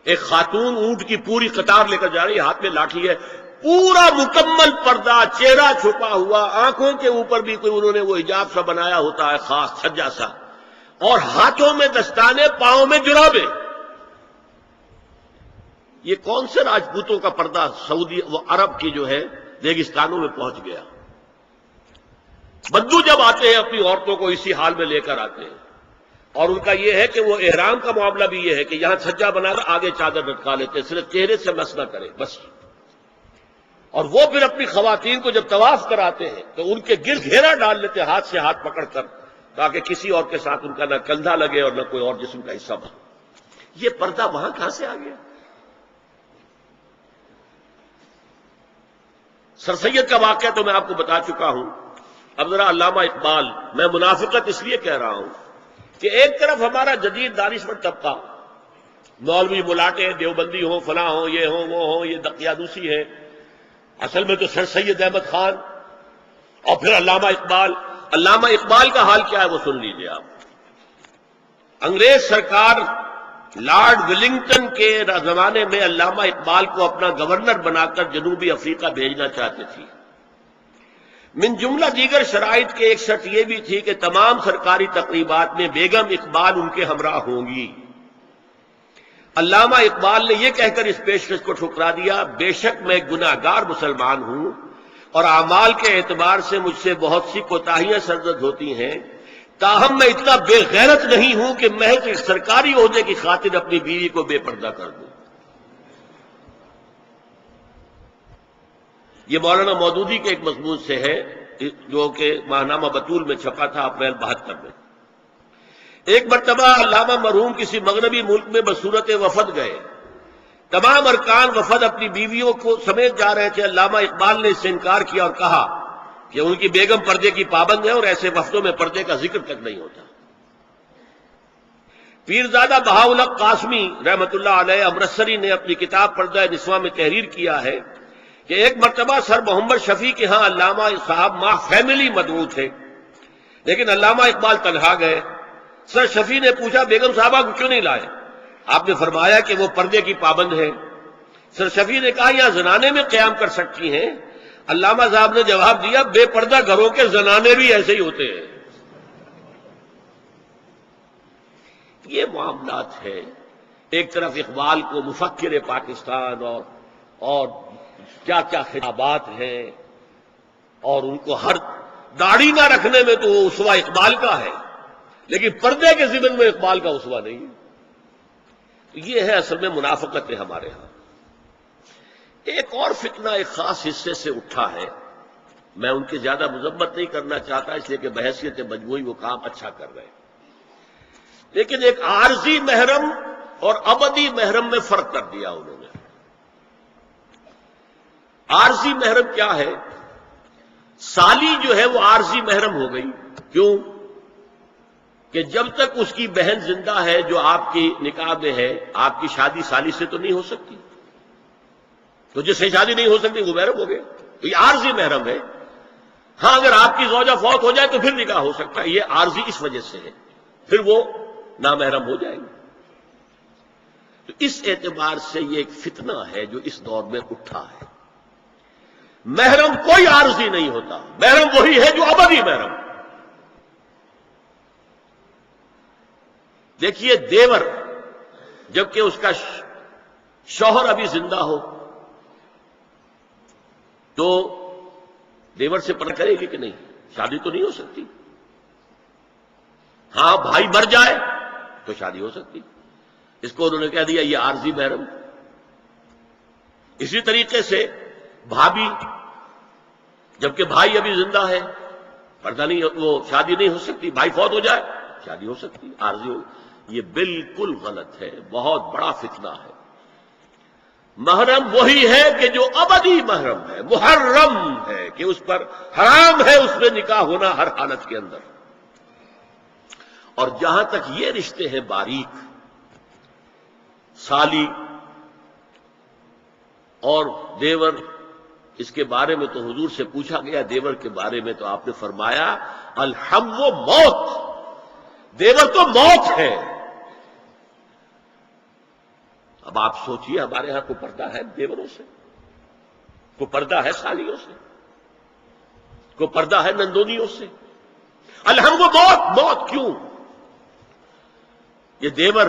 Speaker 1: ایک خاتون اونٹ کی پوری قطار لے کر جا رہی ہے، ہاتھ میں لاٹھی ہے، پورا مکمل پردہ، چہرہ چھپا ہوا، آنکھوں کے اوپر بھی کوئی انہوں نے وہ حجاب سا بنایا ہوتا ہے خاص چھجا سا، اور ہاتھوں میں دستانے، پاؤں میں جرابیں۔ یہ کون سے راجپوتوں کا پردہ سعودی و عرب کی جو ہے ریگستانوں میں پہنچ گیا؟ بدو جب آتے ہیں اپنی عورتوں کو اسی حال میں لے کر آتے ہیں، اور ان کا یہ ہے کہ وہ احرام کا معاملہ بھی یہ ہے کہ یہاں چھجا بنا کر آگے چادر لٹکا لیتے ہیں، صرف چہرے سے مس نہ کرے بس۔ اور وہ پھر اپنی خواتین کو جب طواف کراتے ہیں تو ان کے گرد گھیرا ڈال لیتے ہیں ہاتھ سے ہاتھ پکڑ کر، تاکہ کسی اور کے ساتھ ان کا نہ کندھا لگے اور نہ کوئی اور جسم کا حصہ بنے۔ یہ پردہ وہاں کہاں سے آ گیا؟ سر سید کا واقعہ تو میں آپ کو بتا چکا ہوں۔ اب ذرا علامہ اقبال، میں منافقت اس لیے کہہ رہا ہوں کہ ایک طرف ہمارا جدید دانشور طبقہ مولوی ملاٹے دیوبندی ہوں، فلاں ہوں، یہ ہوں وہ ہوں، یہ دقیانوسی ہے، اصل میں تو سر سید احمد خان اور پھر علامہ اقبال. علامہ اقبال کا حال کیا ہے وہ سن لیجیے آپ. انگریز سرکار لارڈ ولنگٹن کے زمانے میں علامہ اقبال کو اپنا گورنر بنا کر جنوبی افریقہ بھیجنا چاہتے تھی. من جملہ دیگر شرائط کے ایک شرط یہ بھی تھی کہ تمام سرکاری تقریبات میں بیگم اقبال ان کے ہمراہ ہوں گی. علامہ اقبال نے یہ کہہ کر اس پیشکش کو ٹھکرا دیا، بے شک میں گناہگار مسلمان ہوں اور اعمال کے اعتبار سے مجھ سے بہت سی کوتاہیاں سرزد ہوتی ہیں، تاہم میں اتنا بے غیرت نہیں ہوں کہ محض ایک سرکاری عہدے کی خاطر اپنی بیوی کو بے پردہ کر دوں. یہ مولانا مودودی کے ایک مضمون سے ہے جو کہ ماہنامہ بطول میں چھپا تھا اپریل 72 میں. ایک مرتبہ علامہ مرحوم کسی مغربی ملک میں بصورت وفد گئے. تمام ارکان وفد اپنی بیویوں کو سمیت جا رہے تھے. علامہ اقبال نے اس سے انکار کیا اور کہا کہ ان کی بیگم پردے کی پابند ہے اور ایسے وفدوں میں پردے کا ذکر تک نہیں ہوتا. پیرزادہ بہاءالحق قاسمی رحمۃ اللہ علیہ امرتسری نے اپنی کتاب پردہ نسواں میں تحریر کیا ہے کہ ایک مرتبہ سر محمد شفیع کے ہاں علامہ صاحب ماں فیملی مدعو تھے، لیکن علامہ اقبال تنہا گئے. سر شفیع نے پوچھا بیگم صاحبہ کو کیوں نہیں لائے؟ آپ نے فرمایا کہ وہ پردے کی پابند ہے. سر شفیع نے کہا یہاں زنانے میں قیام کر سکتی ہیں. علامہ صاحب نے جواب دیا بے پردہ گھروں کے زنانے بھی ایسے ہی ہوتے ہیں. یہ معاملات ہے. ایک طرف اقبال کو مفکر پاکستان اور کیا کیا خطابات ہیں، اور ان کو ہر داڑھی نہ رکھنے میں تو وہ اسوہ اقبال کا ہے، لیکن پردے کے ضمن میں اقبال کا اسوہ نہیں ہے. یہ ہے اصل میں منافقت ہے ہمارے ہاں. ایک اور فتنہ ایک خاص حصے سے اٹھا ہے، میں ان کی زیادہ مذمت نہیں کرنا چاہتا اس لیے کہ بحیثیت مجموعی وہ کام اچھا کر رہے ہیں، لیکن ایک عارضی محرم اور ابدی محرم میں فرق کر دیا انہوں نے. عارضی محرم کیا ہے؟ سالی جو ہے وہ عارضی محرم ہو گئی. کیوں؟ کہ جب تک اس کی بہن زندہ ہے جو آپ کی نکاح میں ہے، آپ کی شادی سالی سے تو نہیں ہو سکتی، تو جس سے شادی نہیں ہو سکتی وہ محرم ہو گیا. تو یہ عارضی محرم ہے. ہاں اگر آپ کی زوجہ فوت ہو جائے تو پھر نکاح ہو سکتا ہے. یہ عارضی اس وجہ سے ہے، پھر وہ نامحرم ہو جائے گی. تو اس اعتبار سے یہ ایک فتنہ ہے جو اس دور میں اٹھا ہے. محرم کوئی عارضی نہیں ہوتا، محرم وہی ہے جو ابدی محرم. دیکھیے دیور جبکہ اس کا شوہر ابھی زندہ ہو تو دیور سے پردہ کرے گی کہ نہیں؟ شادی تو نہیں ہو سکتی. ہاں بھائی مر جائے تو شادی ہو سکتی. اس کو انہوں نے کہہ دیا یہ عارضی محرم. اسی طریقے سے بھابھی جبکہ بھائی ابھی زندہ ہے پردہ نہیں، وہ شادی نہیں ہو سکتی. بھائی فوت ہو جائے شادی ہو سکتی، عارضی ہو. یہ بالکل غلط ہے، بہت بڑا فتنہ ہے. محرم وہی ہے کہ جو ابدی محرم ہے، محرم ہے کہ اس پر حرام ہے اس میں نکاح ہونا ہر حالت کے اندر. اور جہاں تک یہ رشتے ہیں باریک، سالی اور دیور، اس کے بارے میں تو حضور سے پوچھا گیا دیور کے بارے میں تو آپ نے فرمایا الحم و موت، دیور تو موت ہے. اب آپ سوچئے ہمارے ہاں کو پردہ ہے دیوروں سے، کو پردہ ہے سالیوں سے، کو پردہ ہے نندونیوں سے. الحم و موت، موت کیوں؟ یہ دیور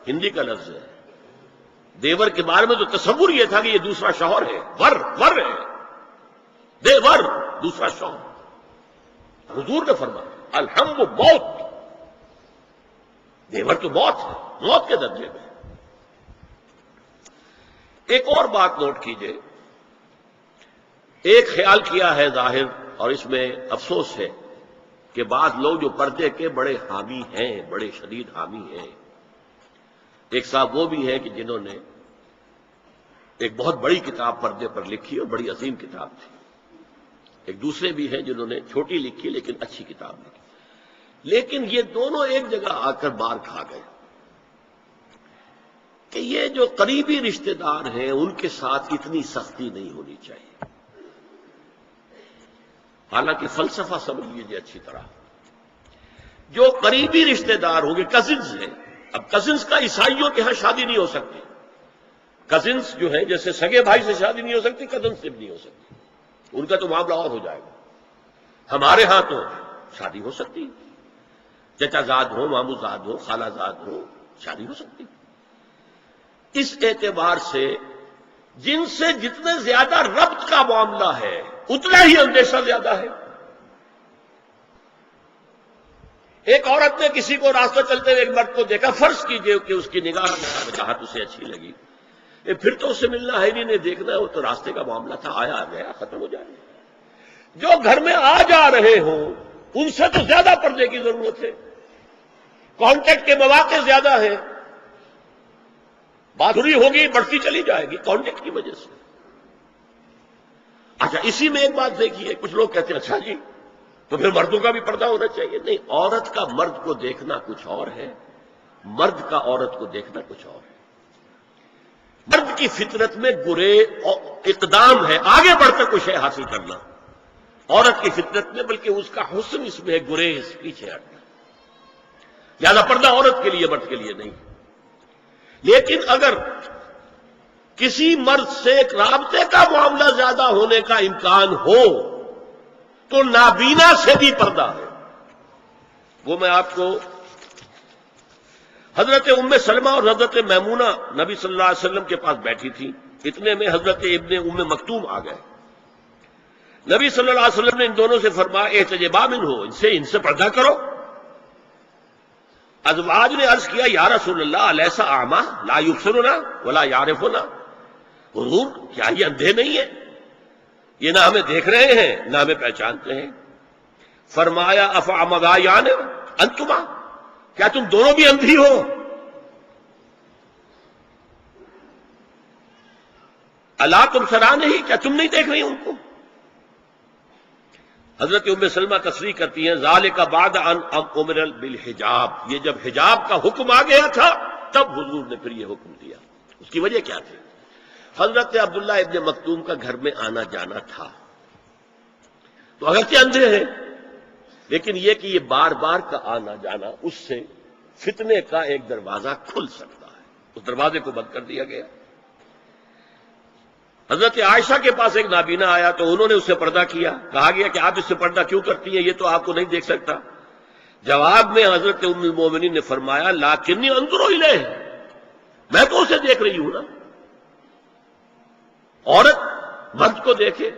Speaker 1: ہندی کا لفظ ہے. دیور کے بارے میں تو تصور یہ تھا کہ یہ دوسرا شوہر ہے، ور ہے، دیور دوسرا شوہر. حضور نے فرمایا الحم و موت، دیور تو موت ہے، موت کے درجے میں. ایک اور بات نوٹ کیجئے، ایک خیال کیا ہے ظاہر اور اس میں افسوس ہے کہ بعض لوگ جو پردے کے بڑے حامی ہیں، بڑے شدید حامی ہیں. ایک صاحب وہ بھی ہیں کہ جنہوں نے ایک بہت بڑی کتاب پردے پر لکھی اور بڑی عظیم کتاب تھی. ایک دوسرے بھی ہیں جنہوں نے چھوٹی لکھی لیکن اچھی کتاب لکھی. لیکن یہ دونوں ایک جگہ آ کر مار کھا گئے. کہ یہ جو قریبی رشتہ دار ہیں ان کے ساتھ اتنی سختی نہیں ہونی چاہیے. حالانکہ فلسفہ سمجھ لیجیے اچھی طرح. جو قریبی رشتہ دار ہوں گے، کزنز ہیں. اب کزنز کا عیسائیوں کے ہاں شادی نہیں ہو سکتی. کزنز جو ہیں جیسے سگے بھائی سے شادی نہیں ہو سکتی، کزنز سے بھی نہیں ہو سکتی. ان کا تو معاملہ اور ہو جائے گا. ہمارے ہاں تو شادی ہو سکتی، چچا زاد ہو، مامو زاد ہو، خالہ زاد ہو، شادی ہو سکتی. اس اعتبار سے جن سے جتنے زیادہ ربط کا معاملہ ہے اتنا ہی اندیشہ زیادہ ہے. ایک عورت نے کسی کو راستہ چلتے ہوئے ایک مرد کو دیکھا، فرض کیجئے کہ اس کی نگاہ میں چاہت اسے اچھی لگی، پھر تو اس سے ملنا ہے نہیں دیکھنا ہے، وہ تو راستے کا معاملہ تھا، آیا گیا ختم ہو جائے. جو گھر میں آ جا رہے ہوں ان سے تو زیادہ پردے کی ضرورت ہے. کانٹیکٹ کے مواقع زیادہ ہیں، بادری ہوگی بڑھتی چلی جائے گی کانٹیکٹ کی وجہ سے. اچھا اسی میں ایک بات دیکھیے، کچھ لوگ کہتے ہیں اچھا جی تو پھر مردوں کا بھی پردہ ہونا چاہیے. نہیں، عورت کا مرد کو دیکھنا کچھ اور ہے، مرد کا عورت کو دیکھنا کچھ اور ہے. مرد کی فطرت میں گرے اقدام ہے، آگے بڑھ کر کچھ ہے حاصل کرنا. عورت کی فطرت میں بلکہ اس کا حسن اس میں ہے گریز، پیچھے ہٹنا. لہذا پردہ عورت کے لیے مرد کے لیے نہیں. لیکن اگر کسی مرد سے ایک رابطے کا معاملہ زیادہ ہونے کا امکان ہو تو نابینا سے بھی پردہ ہے. وہ میں آپ کو حضرت ام سلمہ اور حضرت میمونہ نبی صلی اللہ علیہ وسلم کے پاس بیٹھی تھی، اتنے میں حضرت ابن ام مکتوم آ گئے. نبی صلی اللہ علیہ وسلم نے ان دونوں سے فرمایا احتجبا منہ، ان سے پردہ کرو. ازواج نے عرض کیا یا رسول اللہ الیس اعمی لا یبصرنا ولا یعرفنا، حضور کیا یہ اندھے نہیں ہیں؟ یہ نہ ہمیں دیکھ رہے ہیں نہ ہمیں پہچانتے ہیں. فرمایا افعمغایان انتما، کیا تم دونوں بھی اندھی ہو؟ الا تبصران ہی، کیا تم نہیں دیکھ رہی ان کو؟ حضرت ام سلمہ تصریح کرتی ہیں ذالک بعد ان امر بالحجاب، یہ جب حجاب کا حکم آ گیا تھا تب حضور نے پھر یہ حکم دیا. اس کی وجہ کیا تھی؟ حضرت عبداللہ ابن مکتوم کا گھر میں آنا جانا تھا، تو اگرچہ اندھے ہیں لیکن یہ کہ یہ بار بار کا آنا جانا اس سے فتنے کا ایک دروازہ کھل سکتا ہے. اس دروازے کو بند کر دیا گیا. حضرت عائشہ کے پاس ایک نابینا آیا تو انہوں نے اس سے پردہ کیا. کہا گیا کہ آپ اس سے پردہ کیوں کرتی ہیں، یہ تو آپ کو نہیں دیکھ سکتا. جواب میں حضرت ام المومنین نے فرمایا لاکنی انظر الیہ، میں تو اسے دیکھ رہی ہوں نا. عورت مرد کو دیکھے.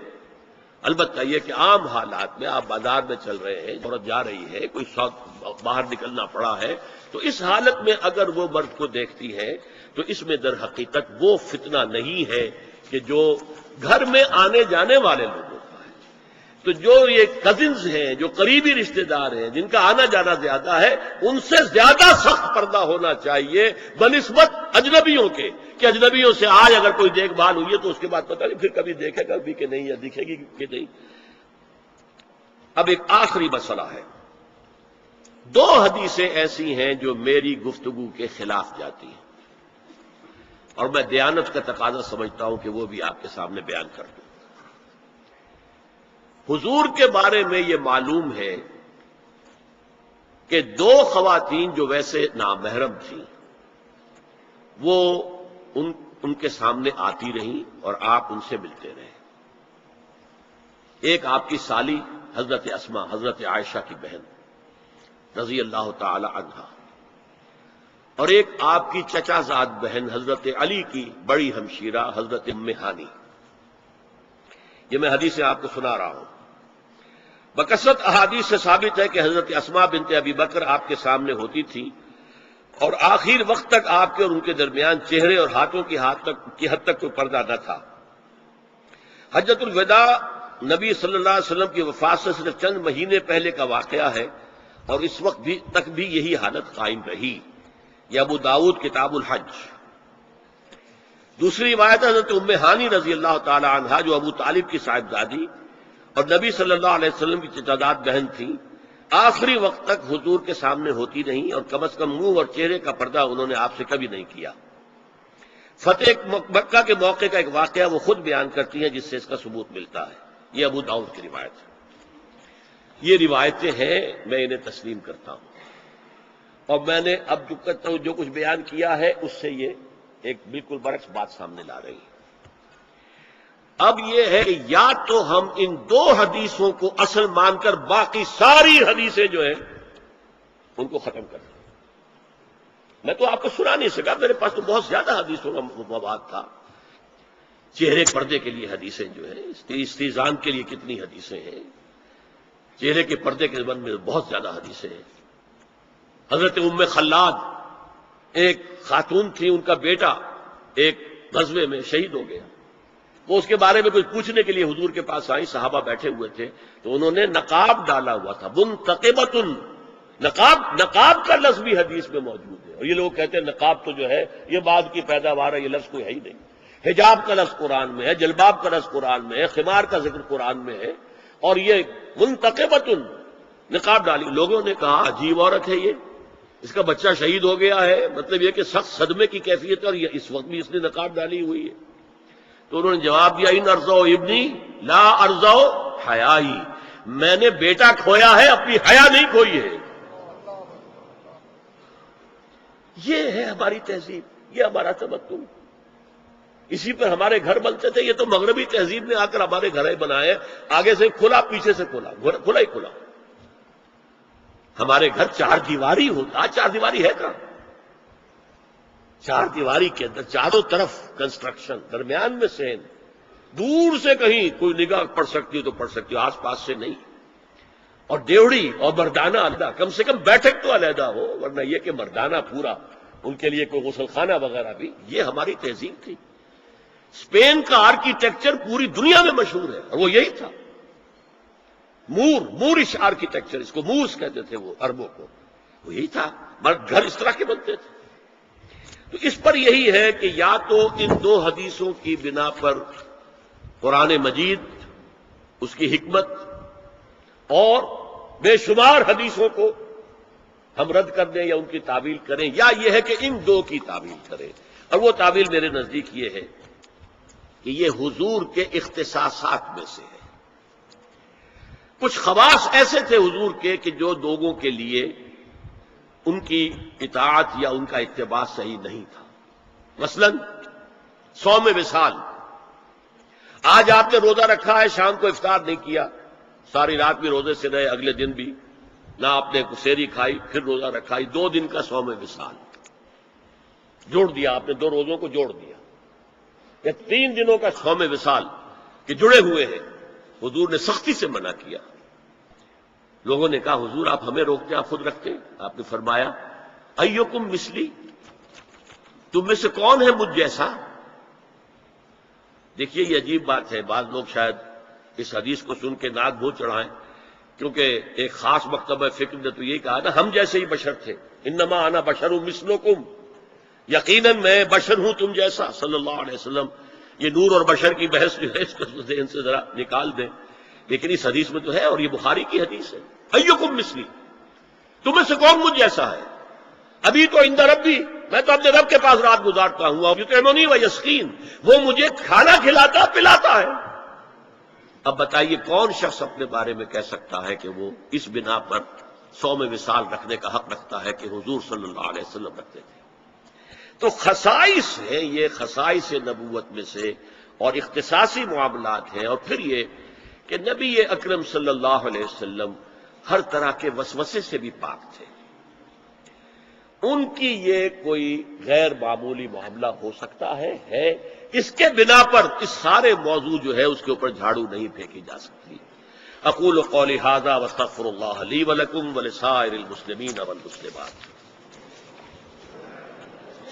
Speaker 1: البتہ یہ کہ عام حالات میں آپ بازار میں چل رہے ہیں، عورت جا رہی ہے، کوئی شوق باہر نکلنا پڑا ہے، تو اس حالت میں اگر وہ مرد کو دیکھتی ہے تو اس میں در حقیقت وہ فتنہ نہیں ہے کہ جو گھر میں آنے جانے والے لوگوں کا ہے. تو جو یہ کزنز ہیں، جو قریبی رشتہ دار ہیں، جن کا آنا جانا زیادہ ہے، ان سے زیادہ سخت پردہ ہونا چاہیے بنسبت اجنبیوں کے، کہ اجنبیوں سے آج اگر کوئی دیکھ بھال ہوئی ہے تو اس کے بعد پتہ نہیں پھر کبھی دیکھے گا بھی کہ نہیں یا دکھے گی کہ نہیں. اب ایک آخری مسئلہ ہے. 2 حدیثیں ایسی ہیں جو میری گفتگو کے خلاف جاتی ہیں اور میں دیانت کا تقاضا سمجھتا ہوں کہ وہ بھی آپ کے سامنے بیان کر دوں. حضور کے بارے میں یہ معلوم ہے کہ 2 خواتین جو ویسے نامحرم تھیں وہ ان کے سامنے آتی رہیں اور آپ ان سے ملتے رہے. ایک آپ کی سالی حضرت اسما، حضرت عائشہ کی بہن رضی اللہ تعالی عنہا، اور ایک آپ کی چچا زاد بہن حضرت علی کی بڑی ہمشیرہ حضرت ام ہانی. یہ میں حدیث آپ کو سنا رہا ہوں. بکثرت احادیث سے ثابت ہے کہ حضرت اسما بنت ابی بکر آپ کے سامنے ہوتی تھی اور آخر وقت تک آپ کے اور ان کے درمیان چہرے اور ہاتھوں کی حد تک کوئی پردہ نہ تھا. حجۃ الوداع نبی صلی اللہ علیہ وسلم کی وفات سے صرف چند مہینے پہلے کا واقعہ ہے اور اس وقت بھی تک بھی یہی حالت قائم رہی. یہ ابو داؤد کتاب الحج. دوسری روایت حضرت ام ہانی رضی اللہ تعالی عنہا جو ابو طالب کی صاحبزادی اور نبی صلی اللہ علیہ وسلم کی چچاداد بہن تھیں، آخری وقت تک حضور کے سامنے ہوتی نہیں اور کم از کم منہ اور چہرے کا پردہ انہوں نے آپ سے کبھی نہیں کیا. فتح مکہ کے موقع کا ایک واقعہ وہ خود بیان کرتی ہیں جس سے اس کا ثبوت ملتا ہے. یہ ابو داؤد کی روایت ہے. یہ روایتیں ہیں، میں انہیں تسلیم کرتا ہوں، اور میں نے اب جو کچھ بیان کیا ہے اس سے یہ ایک بالکل برعکس بات سامنے لا رہی ہے. اب یہ ہے کہ یا تو ہم ان دو حدیثوں کو اصل مان کر باقی ساری حدیثیں جو ہیں ان کو ختم کر دیں. میں تو آپ کو سنا نہیں سکا، میرے پاس تو بہت زیادہ حدیثوں کا مواد تھا. چہرے پردے کے لیے حدیثیں جو ہیں، استیزان کے لیے کتنی حدیثیں ہیں، چہرے کے پردے کے زبان میں بہت زیادہ حدیثیں ہیں. حضرت ام خلاد ایک خاتون تھی، ان کا بیٹا ایک غزوے میں شہید ہو گیا. وہ اس کے بارے میں کچھ پوچھنے کے لیے حضور کے پاس آئی، صحابہ بیٹھے ہوئے تھے تو انہوں نے نقاب ڈالا ہوا تھا. منتقبۃ، نقاب کا لفظ بھی حدیث میں موجود ہے. اور یہ لوگ کہتے ہیں نقاب تو جو ہے یہ بعد کی پیداوار ہے، یہ لفظ کوئی ہے ہی نہیں. حجاب کا لفظ قرآن میں ہے، جلباب کا لفظ قرآن میں ہے، خمار کا ذکر قرآن میں ہے، اور یہ منتقبۃ نقاب ڈالی. لوگوں نے کہا عجیب عورت ہے یہ، اس کا بچہ شہید ہو گیا ہے، مطلب یہ کہ سخت صدمے کی کیفیت ہے، اور یہ اس وقت بھی اس نے نقاب ڈالی ہوئی ہے. تو انہوں نے جواب دیا ان ارزو ابنی لا ارزو حیائی، میں نے بیٹا کھویا ہے، اپنی حیا نہیں کھوئی ہے. یہ ہے ہماری تہذیب، یہ ہمارا تمدن، اسی پر ہمارے گھر بنتے تھے. یہ تو مغربی تہذیب نے آ کر ہمارے گھر بنائے، آگے سے کھلا پیچھے سے کھلا، کھلا ہی کھلا. ہمارے گھر چار دیواری ہوتا. آج چار دیواری ہے کہاں؟ چار دیواری کے اندر چاروں طرف کنسٹرکشن، درمیان میں سین، دور سے کہیں کوئی نگاہ پڑ سکتی ہو تو پڑ سکتی ہو، آس پاس سے نہیں. اور ڈیوڑی اور مردانہ علیحدہ، کم سے کم بیٹھک تو علیحدہ ہو، ورنہ یہ کہ مردانہ پورا، ان کے لیے کوئی غسل خانہ وغیرہ بھی. یہ ہماری تہذیب تھی. اسپین کا آرکیٹیکچر پوری دنیا میں مشہور ہے، اور وہ یہی تھا. مورش آرکیٹیکچر، اس کو مورس کہتے تھے وہ عربوں کو، وہ یہی تھا. گھر اس طرح کے بنتے تھے. تو اس پر یہی ہے کہ یا تو ان دو حدیثوں کی بنا پر قرآن مجید، اس کی حکمت اور بے شمار حدیثوں کو ہم رد کر دیں یا ان کی تعویل کریں، یا یہ ہے کہ ان دو کی تعویل کریں. اور وہ تعویل میرے نزدیک یہ ہے کہ یہ حضور کے اختصاصات میں سے ہے. کچھ خواص ایسے تھے حضور کے کہ جو لوگوں کے لیے ان کی اطاعت یا ان کا اتباع صحیح نہیں تھا. مثلا صوم وصال، آج آپ نے روزہ رکھا ہے، شام کو افطار نہیں کیا، ساری رات بھی روزے سے رہے، اگلے دن بھی نہ آپ نے سحری کھائی، پھر روزہ رکھا. 2 دن کا صوم وصال جوڑ دیا آپ نے، 2 روزوں کو جوڑ دیا. یا 3 دنوں کا صوم وصال کہ جڑے ہوئے ہیں، حضور نے سختی سے منع کیا. لوگوں نے کہا حضور آپ ہمیں روکتے، آپ خود رکھتے. آپ نے فرمایا ایکم مثلی، تم میں سے کون ہے مجھ جیسا. دیکھیے یہ عجیب بات ہے، بعض لوگ شاید اس حدیث کو سن کے ناک بھو چڑھائیں، کیونکہ ایک خاص مکتبہ فکر نے تو یہی کہا نا ہم جیسے ہی بشر تھے، انما انا بشر مثلکم، یقیناً میں بشر ہوں تم جیسا. صلی اللہ علیہ وسلم. یہ نور اور بشر کی بحث جو ہے اس کو ذہن سے ذرا نکال دیں، لیکن اس حدیث میں تو ہے، اور یہ بخاری کی حدیث ہے. ایکم مثلی، تمہیں سے کون مجھ جیسا ہے. ابھی تو عند ربی، میں تو اپنے رب کے پاس رات گزارتا ہوں. اور یطعمنی ویسقین، وہ مجھے کھانا کھلاتا پلاتا ہے. اب بتائیے کون شخص اپنے بارے میں کہہ سکتا ہے کہ وہ اس بنا پر صوم وصال رکھنے کا حق رکھتا ہے کہ حضور صلی اللہ علیہ وسلم رکھتے تھے. تو خصائص ہیں، یہ خصائص نبوت میں سے اور اختصاصی معاملات ہیں. اور پھر یہ کہ نبی اکرم صلی اللہ علیہ وسلم ہر طرح کے وسوسے سے بھی پاک تھے. ان کی یہ کوئی غیر معمولی معاملہ ہو سکتا ہے اس کے بنا پر اس سارے موضوع جو ہے اس کے اوپر جھاڑو نہیں پھینکی جا سکتی. اقول قولی ھذا واستغفر اللہ لی ولکم ولسائر المسلمین والمسلمات.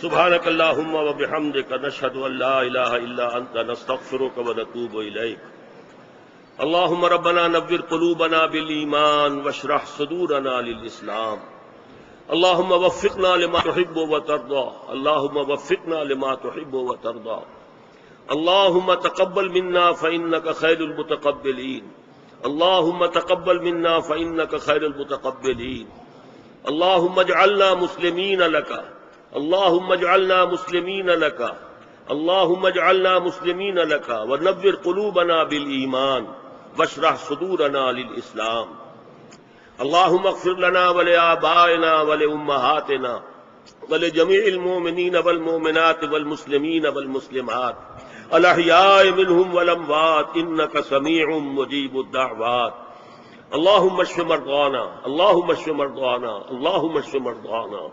Speaker 1: سبحانک اللہم وبحمدک نشہد ان لا الہ الا انت نستغفرک ونتوب الیک. اللہم ربنا نور قلوبنا بالایمان واشرح صدورنا للاسلام. اللہم وفقنا لما تحب وترضى. اللہم وفقنا لما تحب وترضى. اللہم تقبل منا فإنک خیر المتقبلین. اللہم تقبل منا فإنک خیر المتقبلین. اللہم اجعلنا مسلمین لک. اللہم اجعلنا مسلمین لک اللهم اجعلنا مسلمين لك ونور قلوبنا بالإيمان واشرح صدورنا للإسلام. اللهم اغفر لنا ولآبائنا ولأمهاتنا ولجميع المؤمنين والمؤمنات والمسلمين والمسلمات الأحياء منهم والأموات إنك سميع مجيب الدعوات. اللهم اشف مرضانا اللهم اشف مرضانا اللهم اشف مرضانا.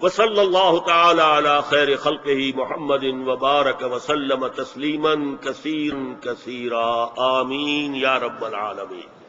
Speaker 1: وصلی اللہ تعالی علی خیر خلقہ محمد وبارک وسلم تسلیما کثیرا کثیرا آمین یا رب العالمین.